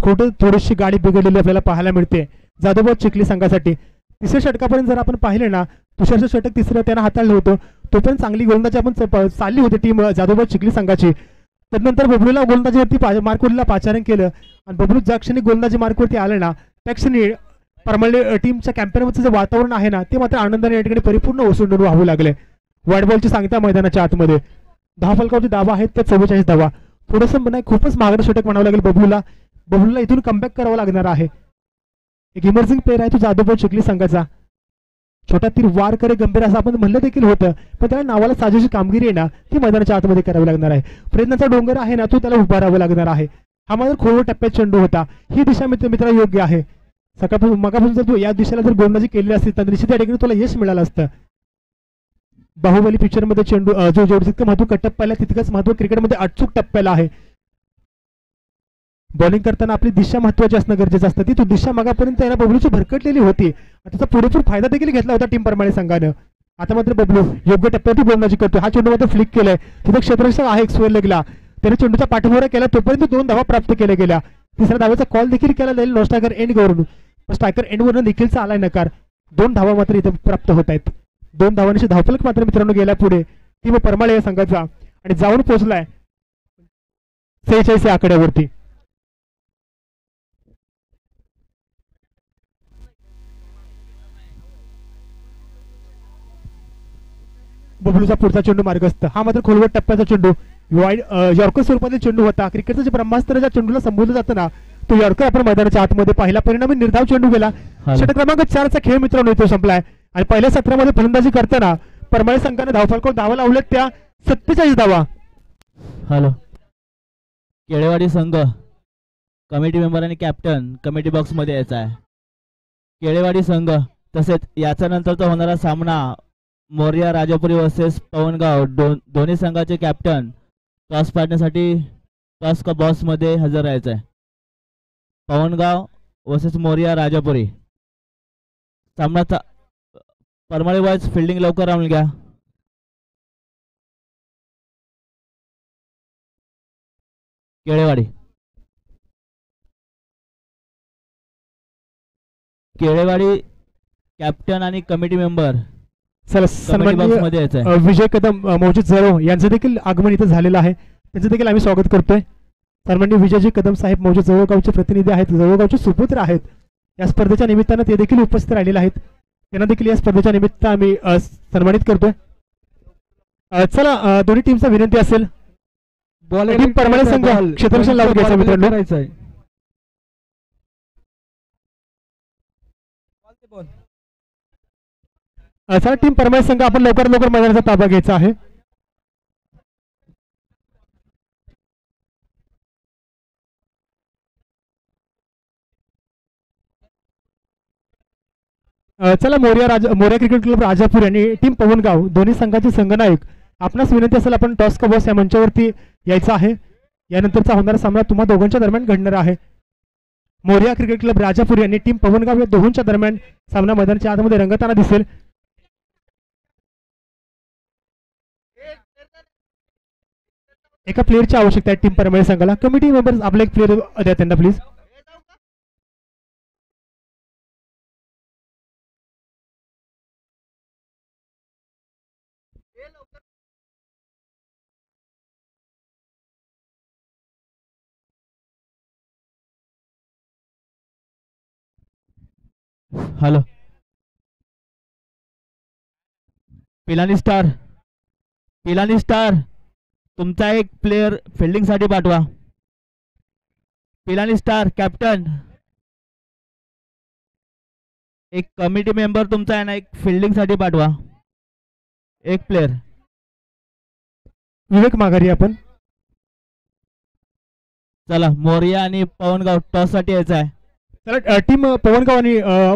थोडीशी गाडी बिघडलेली आपल्याला पाहायला मिळते जाधवबाद चिखली संघासाठी. तिसऱ्या षटकापर्यंत जर आपण पाहिले ना तुषारचं षटक तिसरं त्यानं हाताळलं होतं. तोपर्यंत चांगली गोलंदाजी आपण चालली होती टीम जाधवबाद चिखली संघाची. त्यानंतर बबलूला गोलंदाजीवरती मार्कवरला पाचारण केलं आणि बबलू ज्या क्षणी गोलंदाजी मार्कवरती आलं ना त्या क्षणी परमळे टीमच्या कॅम्पेनवरचं जे वातावरण आहे ना ते मात्र आनंदाने या ठिकाणी परिपूर्ण ओसंडून वाहू लागले. व्हाईट बॉलची सांगता मैदानाच्या आतमध्ये धावफलकावरती धावा आहेत त्या 44 धावा. थोडंसं नाही खूपच महागडं षटक म्हणावं लागेल बबलूला इथून कमबॅक करावं लागणार आहे. एक इमर्जिंग प्लेअर आहे तो जाधवबाद चिखली संघाचा. छोटा तीर वार करे गंभीर असं आपण म्हणलं देखील होतं पण त्याला नावाला साजेशी कामगिरी आहे ना ती मैदानाच्या आतमध्ये करावी लागणार आहे. प्रयत्नाचा डोंगर आहे ना तो त्याला उभारावा लागणार आहे. हा मात्र खोल टप्प्यात चेंडू होता. ही दिशा मित्र योग्य आहे. सकाळपासून मगापासून जर तू या दिशेला जर गोलंदाजी केली असती तर निश्चित या ठिकाणी तुला यश मिळालं असतं. बाहुबली पिक्चर मध्ये चेंडू जो जितकं महत्व टप्प्याला तितकंच महत्व क्रिकेटमध्ये अचूक टप्प्याला आहे. बॉलिंग करताना आपली दिशा महत्वाची असणं गरजेचं असतं. ती दिशा मागापर्यंत याला बबलूची भरकटलेली होती. त्याचा पुरेपूर फायदा देखील घेतला होता टीम परमाळे संघानं. आता मात्र बबलू योग्य टप्प्यावरती गोलंदाजी करतो. हा चेंडू मात्र फ्लिक केलाय. तिथं क्षेत्ररक्षक आहे एक स्क्वेअर लेगला. त्याने चेंडूचा पाठमोहरा केला तोपर्यंत 2 धावा प्राप्त केल्या गेल्या. तिसऱ्या धावाचा कॉल देखील केला जाईल नो स्ट्रायकर एंड वरून. स्ट्रायकर एंड वरून देखीलचा आलाय नकार. 2 धावा मात्र इथे प्राप्त होत आहेत. 2 धावांशी धावफलक मात्र मित्रांनो गेल्या पुढे टीम परमाळे या संघाचा आणि जाऊन पोहोचलाय 46 या आकड्यावरती. बबलूचा पुढचा चेंडू मार्गस्थ. हा मात्र खोलवट टप्प्याचा चेंडू वाईड यॉर्कर स्वरूपातील चेंडू होता. क्रिकेटचं जे ब्रह्मास्त्र ज्या चेंडूला संबोधलं जातं ना तो यॉर्कर आपण मैदानाच्या आतमध्ये पाहिला. परिणामी निर्धाव चेंडू गेला. षटक क्रमांक 4चा खेळ मित्रांनो इथे संपलाय आणि पहिल्या सत्रामध्ये फलंदाजी करताना परमाळे संघाने धावफलकावर धावा लावल्यात त्या 47 धावा. हॅलो केळेवाडी संघ कमिटी मेंबर आणि कॅप्टन कमिटी बॉक्स मध्ये यायचा आहे. केळेवाडी संघ तसेच याच्या नंतरचा होणारा सामना मोर्या राजापुरी वर्सेस पवनगाव दोन्ही संघाचे कॅप्टन टॉस पाडण्यासाठी टॉस का बॉक्स मध्ये हजर राहायचं आहे. पवनगाव वर्सेस मोर्या राजापुरी सामनाचा परमाळे बॉयज फिल्डिंग लवकर राहून घ्या. केळेवाडी कॅप्टन आणि कमिटी मेंबर सन्माननीय विजय कदम मौजिद जरो यांचं देखील आगमन इथं झालेलं आहे. त्यांचं देखील आम्ही स्वागत करतोय. सन्माननीय विजयजी कदम साहेब मौजिद जवळगावचे प्रतिनिधी आहेत. जवळगावचे सुपुत्र आहेत. या स्पर्धेच्या निमित्तानं ते देखील उपस्थित राहिलेले आहेत. त्यांना देखील या स्पर्धेच्या निमित्त आम्ही सन्मानित करतोय. चला दोन्ही टीमचा विनंती असेल टीम परमाळे संघ क्षेत्ररक्षण लावून घ्यायचा मित्रांनो. चला टीम परमाय संघ आपण लवकर लवकर मैदानाचा ताबा घ्यायचा आहे. चला मोर्या क्रिकेट क्लब राजापूर आणि टीम पवनगाव दोन्ही संघाचे संघनायक आपणास विनंती असेल आपण टॉस का बॉस या मंचावरती यायचं आहे. यानंतरचा होणारा सामना तुम्हा दोघांच्या दरम्यान घडणार आहे. मोर्या क्रिकेट क्लब राजापूर आणि टीम पवनगाव या दोघांच्या दरम्यान सामना मैदानाच्या आतमध्ये रंगताना दिसेल. एका प्लेअरची आवश्यकता आहे टीम परमाय संघाला. कमिटी मेंबर्स आपला एक प्लेअर द्या त्यांना प्लीज. हॅलो पिलानी स्टार तुमचा एक प्लेअर फिल्डिंग साठी पाठवा. पिलानी स्टार कॅप्टन एक कमिटी मेंबर तुमचा आहे ना एक फिल्डिंग साठी पाठवा. एक प्लेअर विवेक माघारी आपण. चला मोर्या आणि पवनगाव टॉस साठी यायचं आहे. चला टीम पवनगाव आणि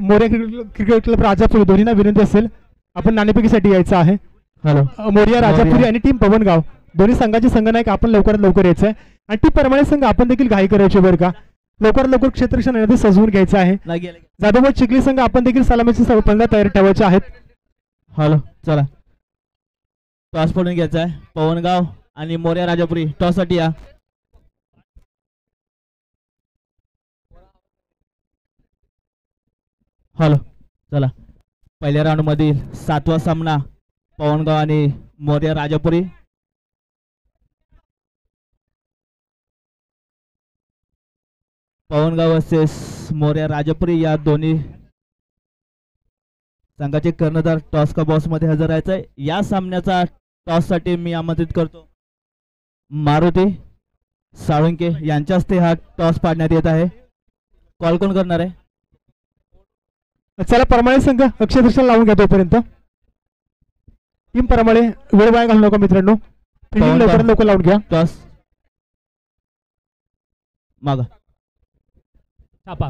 मोर्या क्रिकेट क्लब राजापूर दोन्हींना विनंती असेल आपण नाणेफेकीसाठी यायचं आहे. हॅलो मोर्या राजापुरी आणि टीम पवनगाव दोन्ही संघाचे संघनायक आपण लवकरात लवकर यायचं आहे. आणि टीम परमाणे संघ आपण देखील घाई करायची बरं का. लवकरात लवकर क्षेत्ररक्षण येण्यासाठी सजवून घ्यायचं आहे. जाधवबाद चिखली संघ आपण देखील सलामीची पंधरा तयारी ठेवायचे आहेत. हॅलो चला टॉस पडून घ्यायचा आहे. पवनगाव आणि मोर्या राजापुरी टॉस साठी या. हॅलो चला पहिल्या राऊंड मधील 7वा सामना पवनगाव आणि मोर्या राजापुरी. पवनगाव वर्सेस मोर्या राजापुरी या दोन्ही संघाचे कर्णधार टॉस का बॉस मध्ये हजर राहायचं आहे. या सामन्याचा टॉस साठी मी आमंत्रित करतो मारुती साळुंके यांच्या हस्ते हा टॉस पाडण्यात येत आहे. कॉल कोण करणार आहे. चला परमाणे संघ क्षेत्ररक्षण लावून घ्या तोपर्यंत. टीम परमाणे वेळ वाया घालू नका मित्रांनो. फिल्डिंग लवकर लवकर लावून घ्या. टॉस मागा छापा.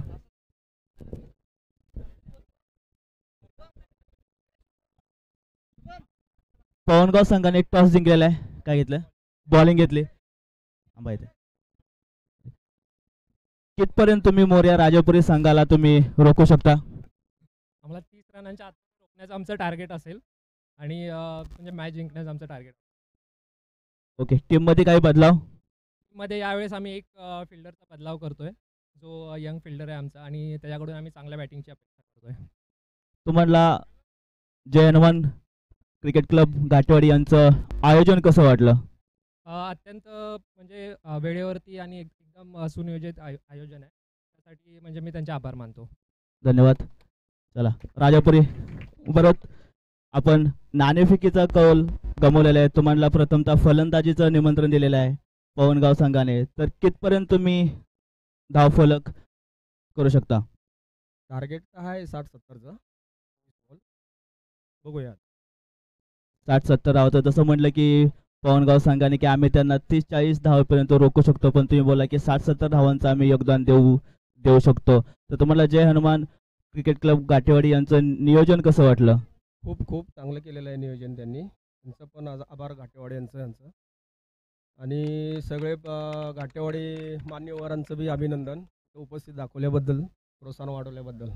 पवनगाव संघाने टॉस जिंकलेला आहे. काय घेतलं बॉलिंग घेतली. कितपर्यंत तुम्ही मोर्या राजापुरी संघाला तुम्ही रोखू शकता. आम्हाला 30 रनांच्या आत रोखण्याचं आमचं टार्गेट असेल आणि म्हणजे मॅच जिंकण्याचं आमचं टार्गेट. ओके टीम मध्ये काही बदलाव. मध्ये यावेळेस आम्ही एक फिल्डरचा बदलाव करतोय जो यंग फिल्डर आहे आमचा आणि त्याच्याकडून आम्ही चांगल्या बॅटिंगची अपेक्षा करतोय. तुम्हाला जय हनुमान क्रिकेट क्लब घाटवाडी यांचं आयोजन कसं वाटलं. अत्यंत म्हणजे वेळेवरती आणि एकदम सुनियोजित आयोजन आहे. त्यासाठी म्हणजे मी त्यांचे आभार मानतो. धन्यवाद. चला राजापुरी परत आपण नाणेफेकीचा कौल गमावलेला आहे. तुम्हाला प्रथमतः फलंदाजीचं निमंत्रण दिलेलं आहे पवनगाव संघाने. तर कितपर्यंत तुम्ही धावफलक करू शकता. टार्गेट आहे 60-70चं. बघूया 60-70 धावतं. जसं म्हटलं की पवनगाव संघाने की आम्ही त्यांना 30-40 धावेपर्यंत रोखू शकतो पण तुम्ही बोला की 60-70 धावांचं आम्ही योगदान देऊ शकतो. तर तुम्हाला जय हनुमान क्रिकेट क्लब घाटेवाडी यांचं नियोजन कसं वाटलं. खूप खूप चांगलं केलेलं आहे नियोजन त्यांनी. त्यांचं पण आभार घाटेवाडी यांचं आणि सगळे घाटेवाडी मान्यवरांचं बी अभिनंदन उपस्थित दाखवल्याबद्दल प्रोत्साहन वाढवल्याबद्दल.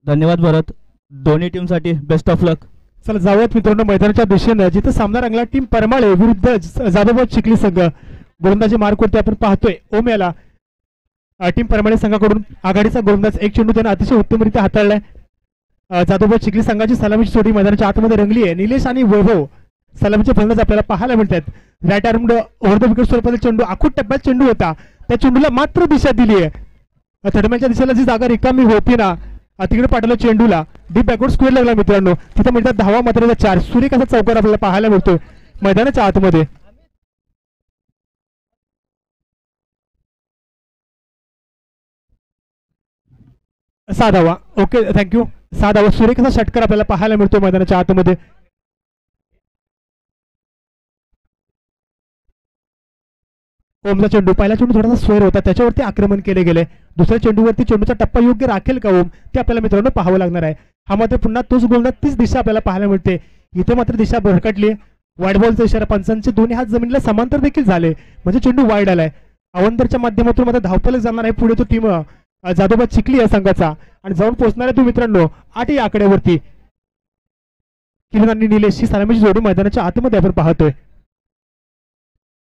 धन्यवाद भरत. दोन्ही टीमसाठी बेस्ट ऑफ लक. चला जाऊयात मित्रांनो मैदानाच्या दिशेनं जिथे सामना रंगला. टीम परमाळे विरुद्ध जाधवबाद चिखली संघ. गोलंदाजी मार्कवरती आपण पाहतोय ओम याला. टीम परमाळे संघाकडून आघाडीचा गोलंदाज एक चेंडू त्याने अतिशय उत्तमरित्या हाताळलाय. जाधवबाद चिखली संघाची सलामीची जोडी मैदानाच्या आतमध्ये रंगली आहे. निलेश आणि वैभव सलामीचे फलंदाज आपल्याला पाहायला मिळतात. Right armed over the wicket स्वरूपाचा चेंडू आखूट टप्प्यात चेंडू होता. त्या चेंडूला मात्र दिशा दिली आहे. थडम्याच्या दिशेला जी जागा रिकामी होती ना तिकडे पाठवलं चेंडूला. डीप बॅकवर्ड स्क्वेअर लागला मित्रांनो. तिथे मिळतात धावा मात्र 4. सुरेख असा चौकार आपल्याला पाहायला मिळतोय मैदानाच्या आतमध्ये. 6 धावा. Okay, thank you. 6 धावा. सुरेखचा षटकार आपल्याला पाहायला मिळतो मैदानाच्या आतमध्ये. ओमचा चेंडू, पहिला चेंडू थोडासा स्वेर होता, त्याच्यावरती आक्रमण केले गेले. दुसऱ्या चेंडूवरती चेंडूचा टप्पा योग्य राखेल का ओम, ते आपल्याला मित्रांनो पाहावं लागणार आहे. हा मात्र पुन्हा तोच गोलंदाज, तीच दिशा आपल्याला पाहायला मिळते. इथे मात्र दिशा भरकटली. वाईड बॉलचा इशारा, पंचांचे दोन्ही हात जमिनीला समांतर देखील झाले, म्हणजे चेंडू वाईड आलाय. अवंतरच्या माध्यमातून मात्र धावफलक जाणार आहे पुढे तो टीम जाधवबाद चिखली या संघाचा, आणि जाऊन पोहोचणार आहे तो मित्रांनो 8 या आकड्यावरती. किरण आणि निलेश ही सलामीची जोडी मैदानाच्या आतमध्ये आपण पाहतोय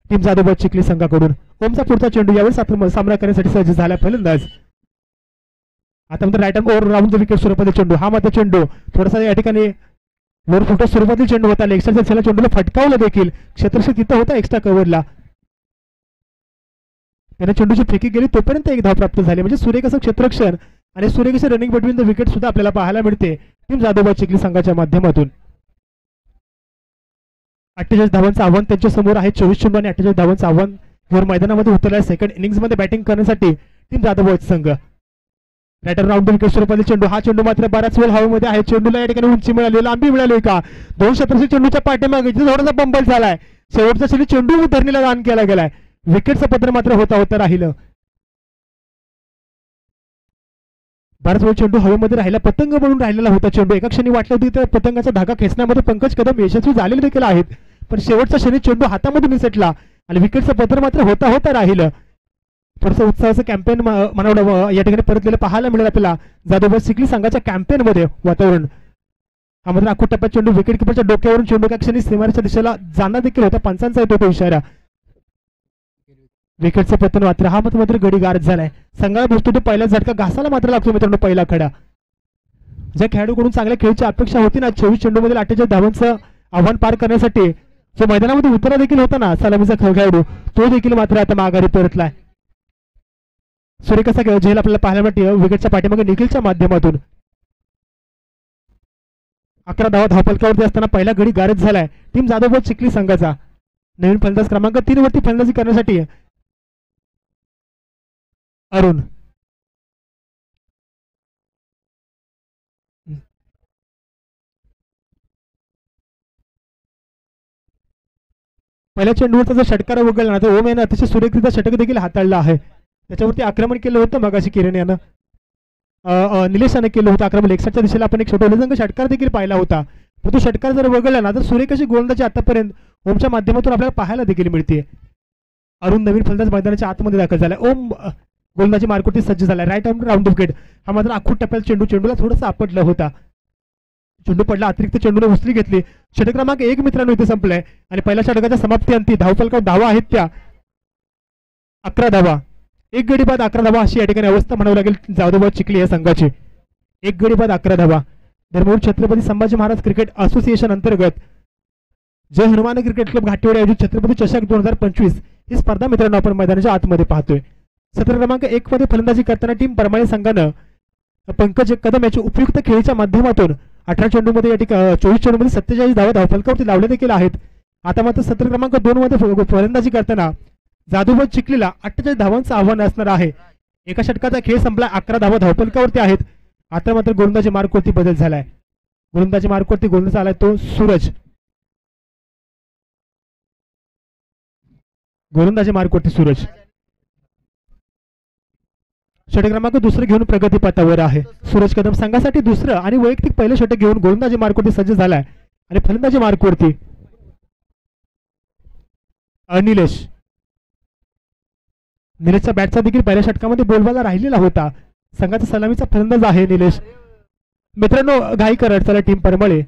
टीम जाधवबाद चिखली संघाकडून. ओमचा पुढचा चेंडू यावेळी सामना करण्यासाठी सज्ज झाला फलंदाज. आता मात्र right over round the wicket स्वरूपातील चेंडू. हा मात्र चेंडू थोडासा या ठिकाणी लोअर फुटो स्वरूपातील चेंडू होता. एक्स्ट्रा चेंडूला फटकावलं देखील, क्षेत्ररक्षक तिथं होता एक्स्ट्रा कव्हरला. त्याने चेंडूची फेकी गेली, तोपर्यंत एक धाव प्राप्त झाली. म्हणजे सुरेख असं क्षेत्ररक्षण आणि सुरेख असं रनिंग बिटवीन द विकेट सुद्धा आपल्याला पाहायला मिळते टीम जाधवबाद चिखली संघाच्या माध्यमातून. 48 धावांचं आव्हान त्यांच्या समोर आहे. 24 चेंडू आणि 48 धावांचं आव्हान घेऊन मैदानामध्ये उतरलाय सेकंड इनिंग्स मध्ये बॅटिंग करण्यासाठी टीम जाधवबाद संघ. रायटर राऊंड विकेट स्वरूपातील चेंडू. हा चेंडू मात्र बराच वेळ हवेमध्ये आहे. चेंडूला या ठिकाणी उंची मिळाली, लांबी मिळाली का, 2 क्षेत्ररक्षक चेंडूच्या पाठीमागे थोडासा बंबल झालाय. शेवटचा चेंडू चेंडू धरणीला दान केला गेलाय. विकेटचं पत्र मात्र होता राहिलं. बराच वेळ चेंडू हवेमध्ये राहिला, पतंग म्हणून राहिलेला होता चेंडू. एका क्षणी वाटलं होती तर पतंगाचा धागा खेचण्यामध्ये पंकज कदम यशस्वी झालेले देखील आहेत, पण शेवटच्या क्षणी चेंडू हातामधून निसटला आणि विकेटचं पत्र मात्र होता राहिलं. थोडंसं उत्साहाचं कॅम्पेन म्हणावं या ठिकाणी परतलेलं पाहायला मिळेल आपल्याला जाधवबाद चिखली संघाच्या कॅम्पेन मध्ये वातावरण. हा मात्र आखूड टप्प्यात चेंडू विकेट किपरच्या डोक्यावरून चेंडू एका क्षणी सीमारेच्या दिशेला जाणार देखील होता. पंचांचा येतो तो इशारा. विकेटचं पतन मात्र, हा मात्र गडी गारज झालाय. संघाला बसतो तो पहिला झटका घासाला मात्र लागतो मित्रांनो पहिला खडा. ज्या खेळाडूकडून चांगल्या खेळची अपेक्षा होती ना 24 चेंडूमध्ये 48 धावांचं आव्हान पार करण्यासाठी, जो मैदानामध्ये उतरा देखील होता ना सलामीचा खेळाडू, तो देखील मात्र आता माघारी परतलाय. सुरेख असा झेल आपल्याला पाहायला मिळते विकेटच्या पाठीमागे निखिलच्या माध्यमातून. 11 धावा धावफलकावरती असताना पहिला गडी गारज झालाय टीम जाधवबाद चिखली संघाचा. नवीन फलंदाज क्रमांक 3 वरती फलंदाजी करण्यासाठी अरुण. पहिल्या चेंडूवरचा जर षटकार वगळला ना तर ओम यानं अतिशय सुरेखरित्या षटक देखील हाताळला आहे. त्याच्यावरती आक्रमण केलं होतं मगाशी किरण यानं, निलेश यानं केलं होतं आक्रमण. एक्सटच्या दिशेला आपण एक छोटा उलझंग षटकार देखील पाहिला होता, पण तो षटकार जर वगळला ना तर सुरेख अशी गोलंदाजी आतापर्यंत ओमच्या माध्यमातून आपल्याला पाहायला देखील मिळते. अरुण नवीन फलंदाज मैदानाच्या आतमध्ये दाखल झाला. ओम गोलंदाजी मार्कोटी सज्ज झाला. Right arm round wicket. हा मात्र आखूड टप्प्यात चेंडूला थोडासा आपटला होता. चेंडू पडला, अतिरिक्त चेंडूने उचली घेतली. षटक क्रमांक 1 मित्रांनो इथे संपलाय आणि पहिल्या षटकाच्या समाप्ती अंती धावफलकावर धावा आहेत त्या 11 धावा. 1 गडी बाद 11 धावा अशी या ठिकाणी अवस्था म्हणावी लागेल जाधवबाद चिखली या संघाची. 1 गडी बाद 11 धावा. धर्मवीर छत्रपती संभाजी महाराज क्रिकेट असोसिएशन अंतर्गत जय हनुमान क्रिकेट क्लब घाटेवाडी आयोजित छत्रपती चषक 2025 ही स्पर्धा मित्रांनो आपण मैदानाच्या आतमध्ये पाहतोय. सत्र क्रमांक 1 मध्ये फलंदाजी करताना टीम परमाळे संघानं पंकज कदम याच्या उपयुक्त खेळीच्या माध्यमातून 18 चेंडूमध्ये या ठिकाणी 24 चेंडूमध्ये 47 धावा धावफलकावरती लावले देखील आहेत. आता मात्र सत्र क्रमांक 2 मध्ये फलंदाजी करताना जाधवबाद चिखलीला 48 धावांचं आव्हान असणार आहे. एका षटकाचा खेळ संपला, 11 धावा धावफलकावरती आहेत. आता मात्र गोलंदाजी मार्कवरती बदल झालाय. गोलंदाजी मार्कवरती गोलंदाज आलाय तो सूरज. गोलंदाजी मार्कवरती सूरज षटक क्रमांक 2 घेऊन प्रगती पथावर आहे. सूरज कदम संघासाठी 2 आणि वैयक्तिक पहिलं षटक घेऊन गोलंदाजी मार्कवरती सज्ज झालाय आणि फलंदाजी मार्कवरती निलेशचा बॅटचा देखील पहिल्या षटकामध्ये बोलबाला राहिलेला होता. संघाचा सलामीचा फलंदाज आहे निलेश. मित्रांनो घाई करा चला टीम परमळे,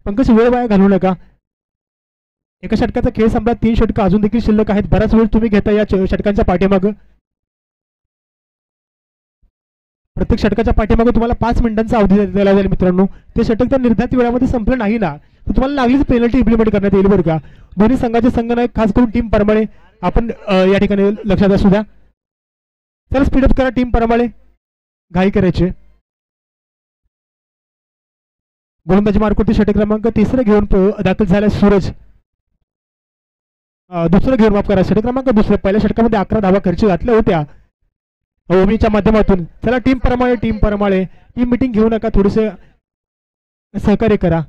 पंकज वेळ वाया घालू नका. एका षटकाचा खेळ संपला, 3 षटकं अजून देखील शिल्लक आहेत. बराच वेळ तुम्ही घेता या षटकांच्या पाठीमागं. प्रत्येक षटकाच्या पाठीमागे तुम्हाला 5 मिनिटांचा अवधी द्यायला जाईल मित्रांनो. ते षटक तर निर्धारित वेळामध्ये संपलं नाही ना तर तुम्हाला लागलीच पेनल्टी इम्प्लिमेंट करण्यात येईल बरं का. दोन्ही संघाचे संघनायक खास करून टीम परमाळे आपण या ठिकाणी लक्षात असू द्या. चला स्पीडअप करा टीम परमाळे, घाई करायचे. गोलंदाजी मार्कवरती षटक क्रमांक 3 घेऊन दाखल झाला सूरज. 2 घेऊन माफ करा षटक क्रमांक 2. पहिल्या षटकामध्ये 11 धावा खर्च घातल्या होत्या. ओमीच्या माध्यमातून. चला टीम परमाळे टीम मिटिंग घेऊ नका, थोडेसे सहकार्य करा.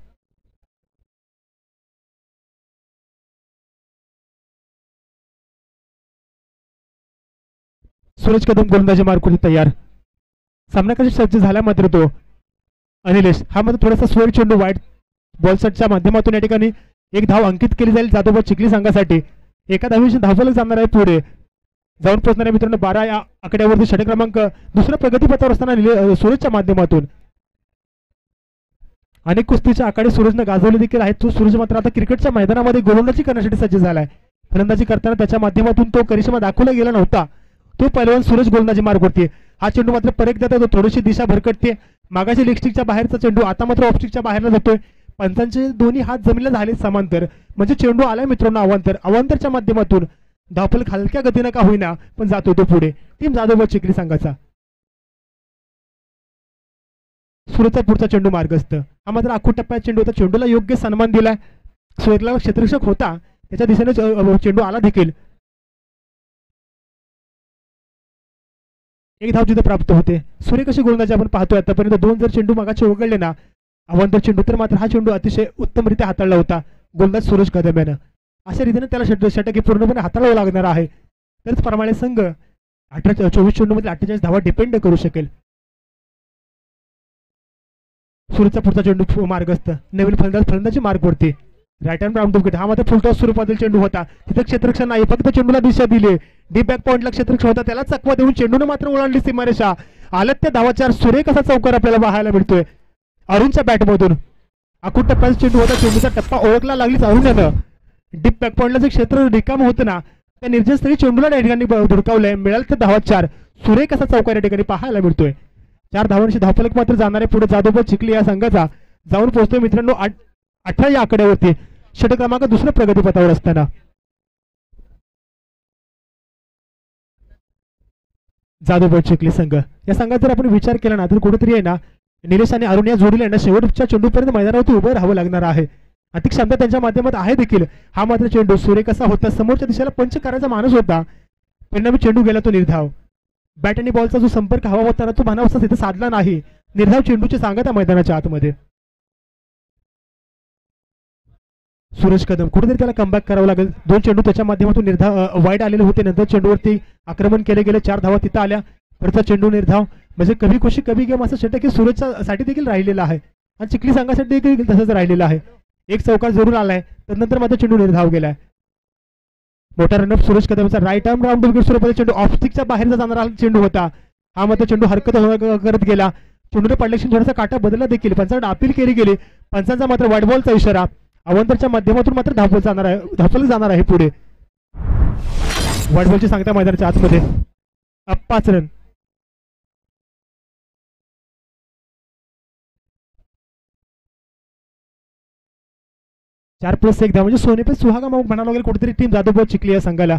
सूरज कदम गोलंदाजी मार्कवरती तयार. सामनाकडे सज्ज झाला मात्र तो अनिलेश हा मात्र थोडासा स्वर चेंडू वाईट बॉल सेटच्या माध्यमातून या ठिकाणी एक धाव अंकित केली जाईल जाधवबाद चिखली संघासाठी. एका धावेशी धावफलक जाणार आहे पुढे जाऊन पोहोचणाऱ्या मित्रांनो 12 या आकड्यावरती षटक क्रमांक दुसऱ्या प्रगतीपथावर असताना सूरजच्या माध्यमातून अनेक कुस्तीच्या आखाडे सूरजनं गाजवले देखील आहेत. तो सूरज मात्र आता क्रिकेटच्या मैदानामध्ये गोलंदाजी करण्यासाठी सज्ज झालाय. फलंदाजी करताना त्याच्या माध्यमातून तो करिश्मा दाखवला गेला नव्हता. तो पैलवान सूरज गोलंदाजी मार्गवरती. हा चेंडू मात्र परत देता तो थोडीशी दिशा भरकटते. मागाशी लेगस्टिकच्या बाहेरचा चेंडू आता मात्र ऑफस्टिकच्या बाहेरला जातोय. पंचांचे दोन्ही हात जमिनीला झाले समांतर म्हणजे चेंडू आलाय मित्रांनो अवांतरच्या माध्यमातून धावफलक हलक्या गतीनं का होईना पण जातो तो पुढे. टीम जाधवबाद चिखली संघाचा. सूरजचा पुढचा चेंडू मार्गस्थ. हा मात्र आखूड टप्प्यात चेंडू होता. चेंडूला योग्य सन्मान दिलाय. स्वेरला क्षेत्ररक्षक होता त्याच्या दिशेने चेंडू आला देखील. एक धाव जिथे प्राप्त होते. सूर्य कशी गोलंदाजी आपण पाहतोय आतापर्यंत 2 जर चेंडू मागाचे वगळले ना अवांतर चेंडू तर मात्र हा चेंडू अतिशय उत्तमरित्या हाताळला होता गोलंदाज सूरज कदम यानं. अशा रीतीने त्याला षटक पूर्णपणे हाताळावं लागणार आहे. तरच प्रमाणे संघ 24 चेंडूमध्ये 48 धावा डिपेंड करू शकेल. सूरजचा पुढचा चेंडू मार्गस्थ. नवीन फलंदाजी मार्गवरती राईट हँड राऊंड विकेट. हा मात्र फुलटॉस स्वरूपातील चेंडू होता. तिथे क्षेत्ररक्षण नाही फक्त चेंडूला दिशा दिली. डीप बॅक पॉइंटला क्षेत्ररक्षण होता त्याला चकवा देऊन चेंडूने मात्र ओलांडली सीमारेषा. आलत त्या धावाचार सुरेख असा चौकार आपल्याला पाहायला मिळतोय अरुणच्या बॅटमधून. आखूड टप्प्याचा चेंडू होता. चेंडूचा टप्पा ओळखला लागलीच अरुण यानं. डीप बॅक पॉइंटला जे क्षेत्र रिकाम होतं ना त्या निर्जनस्थळी चेंडूला या ठिकाणी धुडकावलंय. मिळाल तर धावा 4 सुरेख असा चौकार या ठिकाणी पाहायला मिळतोय. 4 धावांशी धावफलक मात्र जाणारे पुढे जाधवबाद चिखली या संघाचा जाऊन पोहोचतोय मित्रांनो 18 या आकड्यावरती षटक क्रमांक दुसऱ्या प्रगतीपथावर असताना. जाधवबाद चिखली संघ या संघात जर आपण विचार केला ना तर कुठेतरी आहे ना निलेश आणि अरुण या जोडीला ना शेवटच्या चेंडूपर्यंत मैदानावरती उभं राहावं लागणार आहे. अति क्षमता त्यांच्या माध्यमात आहे देखील. हा मात्र चेंडू सुरेख असा होता. समोरच्या दिशेला पंच करायचा माणूस होता परिणामी चेंडू गेला तो निर्धाव. बॅट आणि बॉलचा जो संपर्क हवा होता ना तो भानावस्था तिथे साधला नाही. निर्धाव चेंडूची सांगता मैदानाच्या आतमध्ये. सूरज कदम कुठेतरी त्याला कमबॅक करावं लागेल. 2 चेंडू त्याच्या माध्यमातून निर्धाव वाईट आलेले होते. नंतर चेंडूवरती आक्रमण केले गेले. 4 धावा तिथं आल्या. परचा चेंडू निर्धाव म्हणजे कभी खुशी कभी गेम असं षटक हे सूरजच्या साठी देखील राहिलेलं आहे आणि चिखली संघासाठी देखील तसंच राहिलेलं आहे. एक चौकार जरूर आलाय त्यानंतर मात्र चेंडू निर्धाव गेलाय. मोठा रनअप सूरज कदमचा राईट आर्म राऊंड विकेट स्वरूपाचा चेंडू ऑफस्टिकच्या बाहेरचा जाणारा चेंडू होता. हा मात्र चेंडू हरकत करत गेला. चेंडूने पडल्याशी थोडासा काटा बदलला देखील. पंचांना अपील केली गेली. पंचांचा मात्र व्हाईट बॉलचा इशारा. अवांतरच्या माध्यमातून मात्र धावफलक जाणार आहे पुढे. व्हाईट बॉलची सांगता मैदानाच्या आतमध्ये 5 रन. चार प्लस 1 धाव म्हणजे सोने पे सुहागा मग म्हणायला वगैरे कुठेतरी टीम जाधवबाद चिखली या संघाला.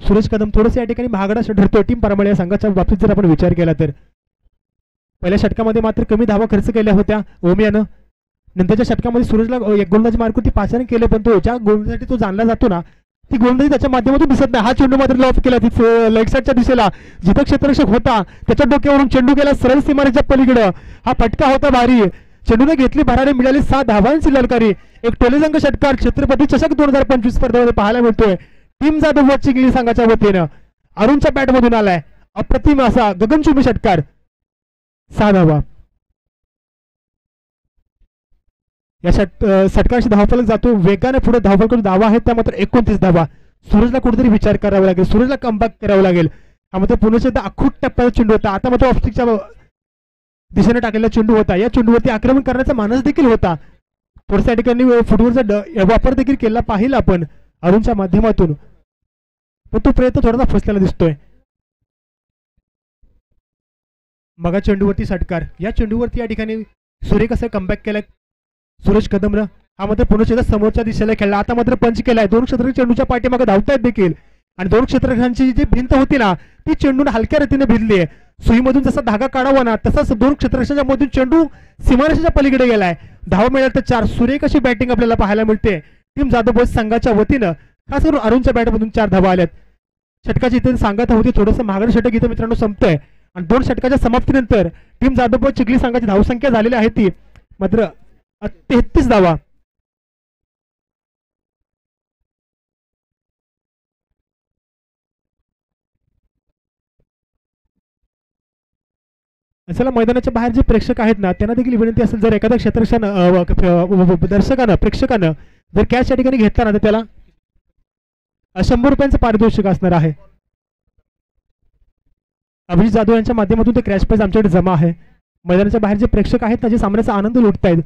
सूरज कदम थोडंसं या ठिकाणी महागडा ठरतोय टीम परमाळे या संघाच्या बाबतीत जर आपण विचार केला तर. पहिल्या षटकामध्ये मात्र कमी धावा खर्च केल्या होत्या ओमियानं. नंतरच्या षटकामध्ये सूरजला एक गोलंदाजी मार्कवरती 5 रन केले पण तो ज्या गोलंदाजीसाठी तो जाणला जातो ना ती गोलंदाजी त्याच्या माध्यमातून दिसत नाही. हा चेंडू मात्र लॉफ केला लेग साईडच्या दिशेला जिथं क्षेत्ररक्षक होता त्याच्या डोक्यावरून चेंडू गेला सरळ सीमारेच्या पलीकडं. हा फटका होता भारी. चेंडूने घेतली भरारी मिळाली 7 धावांची ललकारी. एक टोलेजंग षटकार छत्रपती चषक 2025 स्पर्धेमध्ये पाहायला मिळतोय. टीम जाधवबाद चिखली संघाच्या वतीनं अरुणच्या बॅटमधून आलाय अप्रतिम असा गगनचुंबी षटकार. 6 धावा. या षटकाशी धावफलक जातो वेगाने पुढे. धावफलक धावा आहेत त्या मात्र 29 धावा. सूरजला कुठेतरी विचार करावा लागेल. सूरजला कमबॅक करावं लागेल. हा मात्र पुन्हा आखूड टप्प्याचा चेंडू होता. आता मात्र ऑफस्टिकच्या दिशेने टाकलेला चेंडू होता. या चेंडूवरती आक्रमण करण्याचा मानस देखील होता. थोडसा ठिकाणी फुटबॉलचा वापर देखील केला पाहिला आपण अरुणच्या माध्यमातून पण तो प्रयत्न थोडासा फसलेला दिसतोय. मगा चेंडूवरती षटकार. या चेंडूवरती या ठिकाणी सूर्य कसं कमबॅक केलाय सूरज कदमनं. हा मात्र पुन्हा समोरच्या दिशेला खेळला. आता मात्र पंच केलाय. 2 क्षेत्ररक्षक चेंडूच्या पाठीमागे धावतायत देखील आणि 2 क्षेत्ररक्षकांची जी भिंत होती ना ती चेंडून हलक्या रीतीने भिजली आहे. सुईमधून जसा धागा काढावा ना तसाच 2 क्षेत्ररक्षकांच्या मधून चेंडू सीमारेषेच्या पलीकडे गेलाय. धावा मिळाल तर 4. सुरेख अशी बॅटिंग आपल्याला पाहायला मिळते टीम जाधवबाद संघाच्या वतीनं. खास करून अरुणच्या बॅटमधून 4 धावा आल्यात. षटकाची इथे सांगत होती थोडंसं महागडं षटक इथं मित्रांनो संपतंय आणि 2 षटकाच्या समाप्तीनंतर टीम जाधवपूर चिखली संघाची धावसंख्या झालेली आहे ती मात्र 33 धावा. चला मैदानाच्या बाहेर जे प्रेक्षक आहेत ना त्यांना देखील विनंती असेल जर एखाद्या दर्शकानं प्रेक्षकानं जर कॅश या ठिकाणी घेतला ना तर त्याला 100 रुपयांचं पारितोषिक असणार आहे. अभिजित जाधव यांच्या माध्यमातून ते क्रॅश प्राइज आमच्याकडे जमा आहे. मैदानाच्या बाहेर जे प्रेक्षक आहेत ना जे सामन्याचा आनंद लुटतायत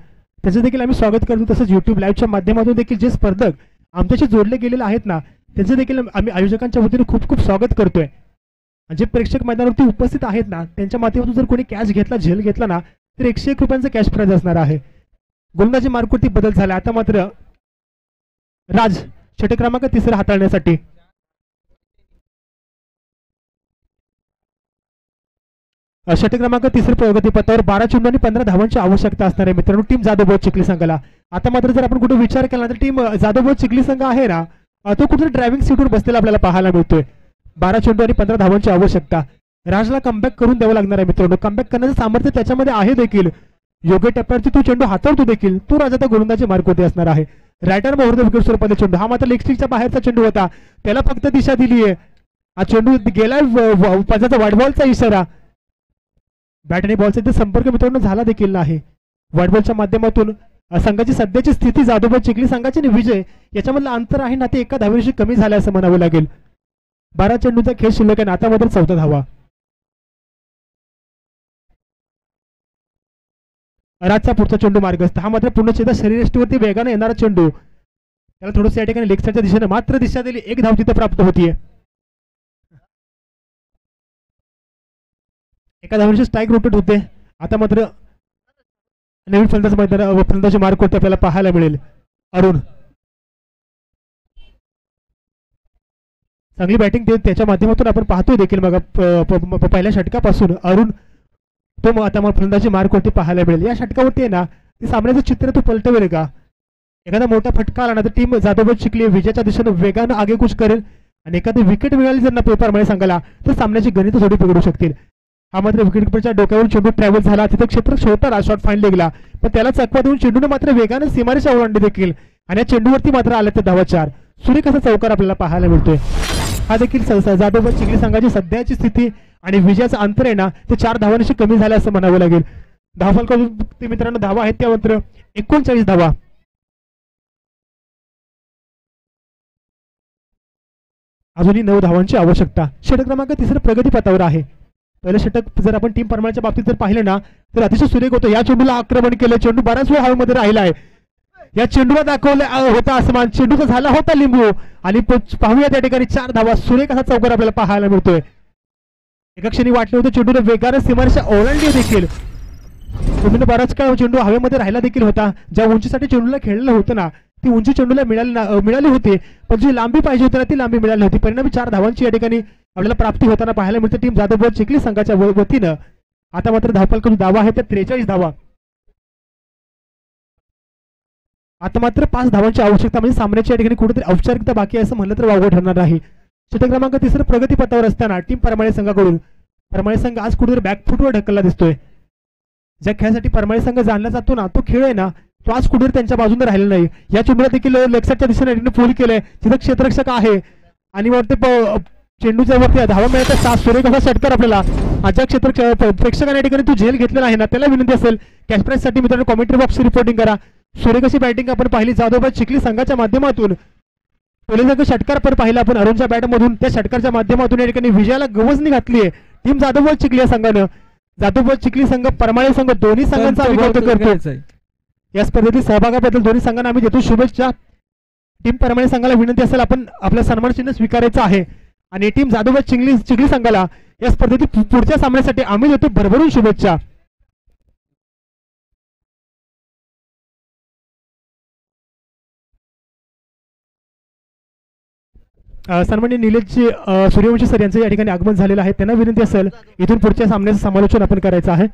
त्याचं देखील आम्ही स्वागत करतो. तसंच युट्यूब लाईव्हच्या माध्यमातून देखील जे स्पर्धक आमच्याशी जोडले गेलेले आहेत ना त्यांचं देखील आम्ही आयोजकांच्या वतीने खूप खूप स्वागत करतोय. जे प्रेक्षक मैदानावरती उपस्थित आहेत ना त्यांच्या माध्यमातून जर कोणी कॅश घेतला झेल घेतला ना तर 101 रुपयांचं कॅश प्राइज असणार आहे. गोलंदाजी मार्कवरती बदल झाला. आता मात्र राज षटक क्रमांक 3 हाताळण्यासाठी षटक क्रमांक 3 प्रगतीपथावर 12 चेंडू आणि 15 धावांची आवश्यकता असणार आहे मित्रांनो टीम जाधव चिखली संघाला. आता मात्र जर आपण कुठे विचार केला तर टीम जाधव चिखली संघ आहे ना तो कुठे ड्रायव्हिंग सीटवर बसलेला आपल्याला पाहायला मिळतोय. 12 चेंडू आणि 15 धावांची आवश्यकता. राजला कमबॅक करून द्यावं लागणार आहे मित्रांनो. कमबॅक करण्याचं सामर्थ्य त्याच्यामध्ये आहे देखील. योग्य टप्प्यावरती तो चेंडू हाताळतो देखील. तो राजाचा गोलंदाजी मार्कवरती असणार आहे. रायटर मोहर विकेट स्वरूपाचा चेंडू हा मात्र लेग स्टिकच्या बाहेरचा चेंडू होता त्याला फक्त दिशा दिली आहे. हा चेंडू गेलाय पाजाचा वाटबॉलचा इशारा. बॅट आणि बॉलचा इथे संपर्क मित्रांनो झाला देखील नाही. वाटबॉलच्या माध्यमातून संघाची सध्याची स्थिती जाधव चिखली संघाची आणि विजय याच्यामधलं अंतर आहे ना ते एका धावेशी कमी झालं असं म्हणावं लागेल. 12 चेंडूचा खेळ शिल्लक आहे आता मात्र 14 धावा. राजचा पुढचा चेंडू मार्गस्थ हा मात्र पूर्ण छेदा शरीरयष्टीवरती वेगाने येणारा चेंडू त्याला थोडंसं या ठिकाणी लेगसाईडच्या दिशेने मात्र दिशा दिली. 1 धाव तिथे प्राप्त होतीये. एका धावेची स्ट्राईक रोटेट होते. आता मात्र नवीन फलंदाजी मार्क होते आपल्याला पाहायला मिळेल. अरुण चांगली बॅटिंग त्याच्या माध्यमातून आपण पाहतोय देखील मग पहिल्या षटकापासून अरुण तो आता मग फलंदाजी मार्क होते पाहायला मिळेल. या षटकावरती आहे ना ते सामन्याचं चित्र तो पलटवेल का. एखादा मोठा फटका आला ना तर टीम जाधव चिखली विजयाच्या दिशेने वेगानं आगेकूच करेल आणि एखादी विकेट मिळाली जर ना पेपरमध्ये सांगायला तर सामन्याची गणित थोडी बिघडू शकतील. हा मात्र विकेटकीपरच्या डोक्यावरून चेंडू ट्रॅव्हल झाला. तिथे क्षेत्र छोटा शॉट फाईन लेगला पण त्याला चकवा देऊन चेंडूने मात्र वेगाने सीमारेषा ओलांडली देखील आणि या चेंडूवरती मात्र आले ते धावा 4. सुरेख असा चौकार आपल्याला पाहायला मिळतोय. हा देखील जाधव चिखली संघाची सध्याची स्थिती आणि विजयाचं अंतर आहे ना ते 4 धावांशी कमी झाले असं म्हणावं लागेल. धावफलकावरती मित्रांनो धावा आहेत त्या मात्र 39 धावा. अजूनही 9 धावांची आवश्यकता. षटक क्रमांक 3 प्रगतीपथावर आहे. पहिलं षटक जर आपण टीम परमाच्या बाबतीत जर पाहिलं ना तर अतिशय सुरेख होतं. या चेंडूला आक्रमण केलं. चेंडू बराच वेळ हवेमध्ये राहिला आहे. या चेंडूला दाखवलं होता आसमान. चेंडूचा झाला होता लिंबू आणि पाहूया त्या ठिकाणी 4 धावा. सुरेख असा चौकार आपल्याला पाहायला मिळतोय. एका क्षणी वाटलं होतं चेंडूने वेगाने सीमारेषा ओलांडली देखील. चेंडूने बराच काळ चेंडू हवेमध्ये राहिला देखील होता. ज्या उंचीसाठी चेंडूला खेळलेलं होतं ना ती उंची चेंडूला मिळाली होती पण जी लांबी पाहिजे होती ना ती लांबी मिळाली होती. परिणामी 4 धावांची या ठिकाणी आपल्याला प्राप्ती होताना पाहायला मिळते टीम जाधव चिखली संघाच्या वतीनं. आता मात्र धावफलकावरून धावा आहे त्या 43 धावा. आता मात्र 5 धावांची आवश्यकता म्हणजे सामन्याची या ठिकाणी कुठेतरी औपचारिकता बाकी आहे असं म्हणलं तर वावगं ठरणार नाही. षटक क्रमांक 3 प्रगतीपथावर असताना टीम परमाळे संघाकडून परमाळे संघ आज कुठेतरी बॅकफुटवर ढकलला दिसतोय. ज्या खेळासाठी परमाळे संघ जाणला जातो ना तो खेळ आहे ना तो आज कुठेतरी त्यांच्या बाजूने राहिला नाही. या चेंडूला देखील लेगसाईडच्या दिशेने फुल केलंय. तिथं क्षेत्ररक्षक आहे आणि वरती चेंडूच्या वरती धावा मिळायचा सुरेख असा षटकार आपल्याला ज्या क्षेत्र प्रेक्षकांना या ठिकाणी तू झेल घेतलेला आहे ना त्याला विनंती असेल कॅश प्राइज साठी मित्रांनो कॉमेंट्री बॉक्स रिपोर्टिंग करा. सुरेख अशी बॅटिंग आपण पाहिली जाधव चिखली संघाच्या माध्यमातून. पहिले संघ षटकार पण पाहिला आपण अरुणच्या बॅटमधून. त्या षटकारच्या माध्यमातून या ठिकाणी विजयाला गवसणी घातली आहे टीम जाधव चिखली या संघानं. जाधव चिखली संघ परमाळे संघ दोन्ही संघांचा आम्ही कौतुक करतो. या स्पर्धेतील सहभागाबद्दल दोन्ही संघांना आम्ही देतो शुभेच्छा. टीम परमाळे संघाला विनंती असेल आपण आपलं सन्मान चिन्ह स्वीकारायचं आहे आणि टीम जाधव चिखली संघाला या स्पर्धेतील पुढच्या सामन्यासाठी आम्ही देतो भरभरून शुभेच्छा. सन्माननीय निलेशजी सूर्यवंशी सर यांचं या ठिकाणी आगमन झालेलं आहे. त्यांना विनंती असेल इथून पुढच्या सामन्याचं समालोचन आपण करायचं आहे.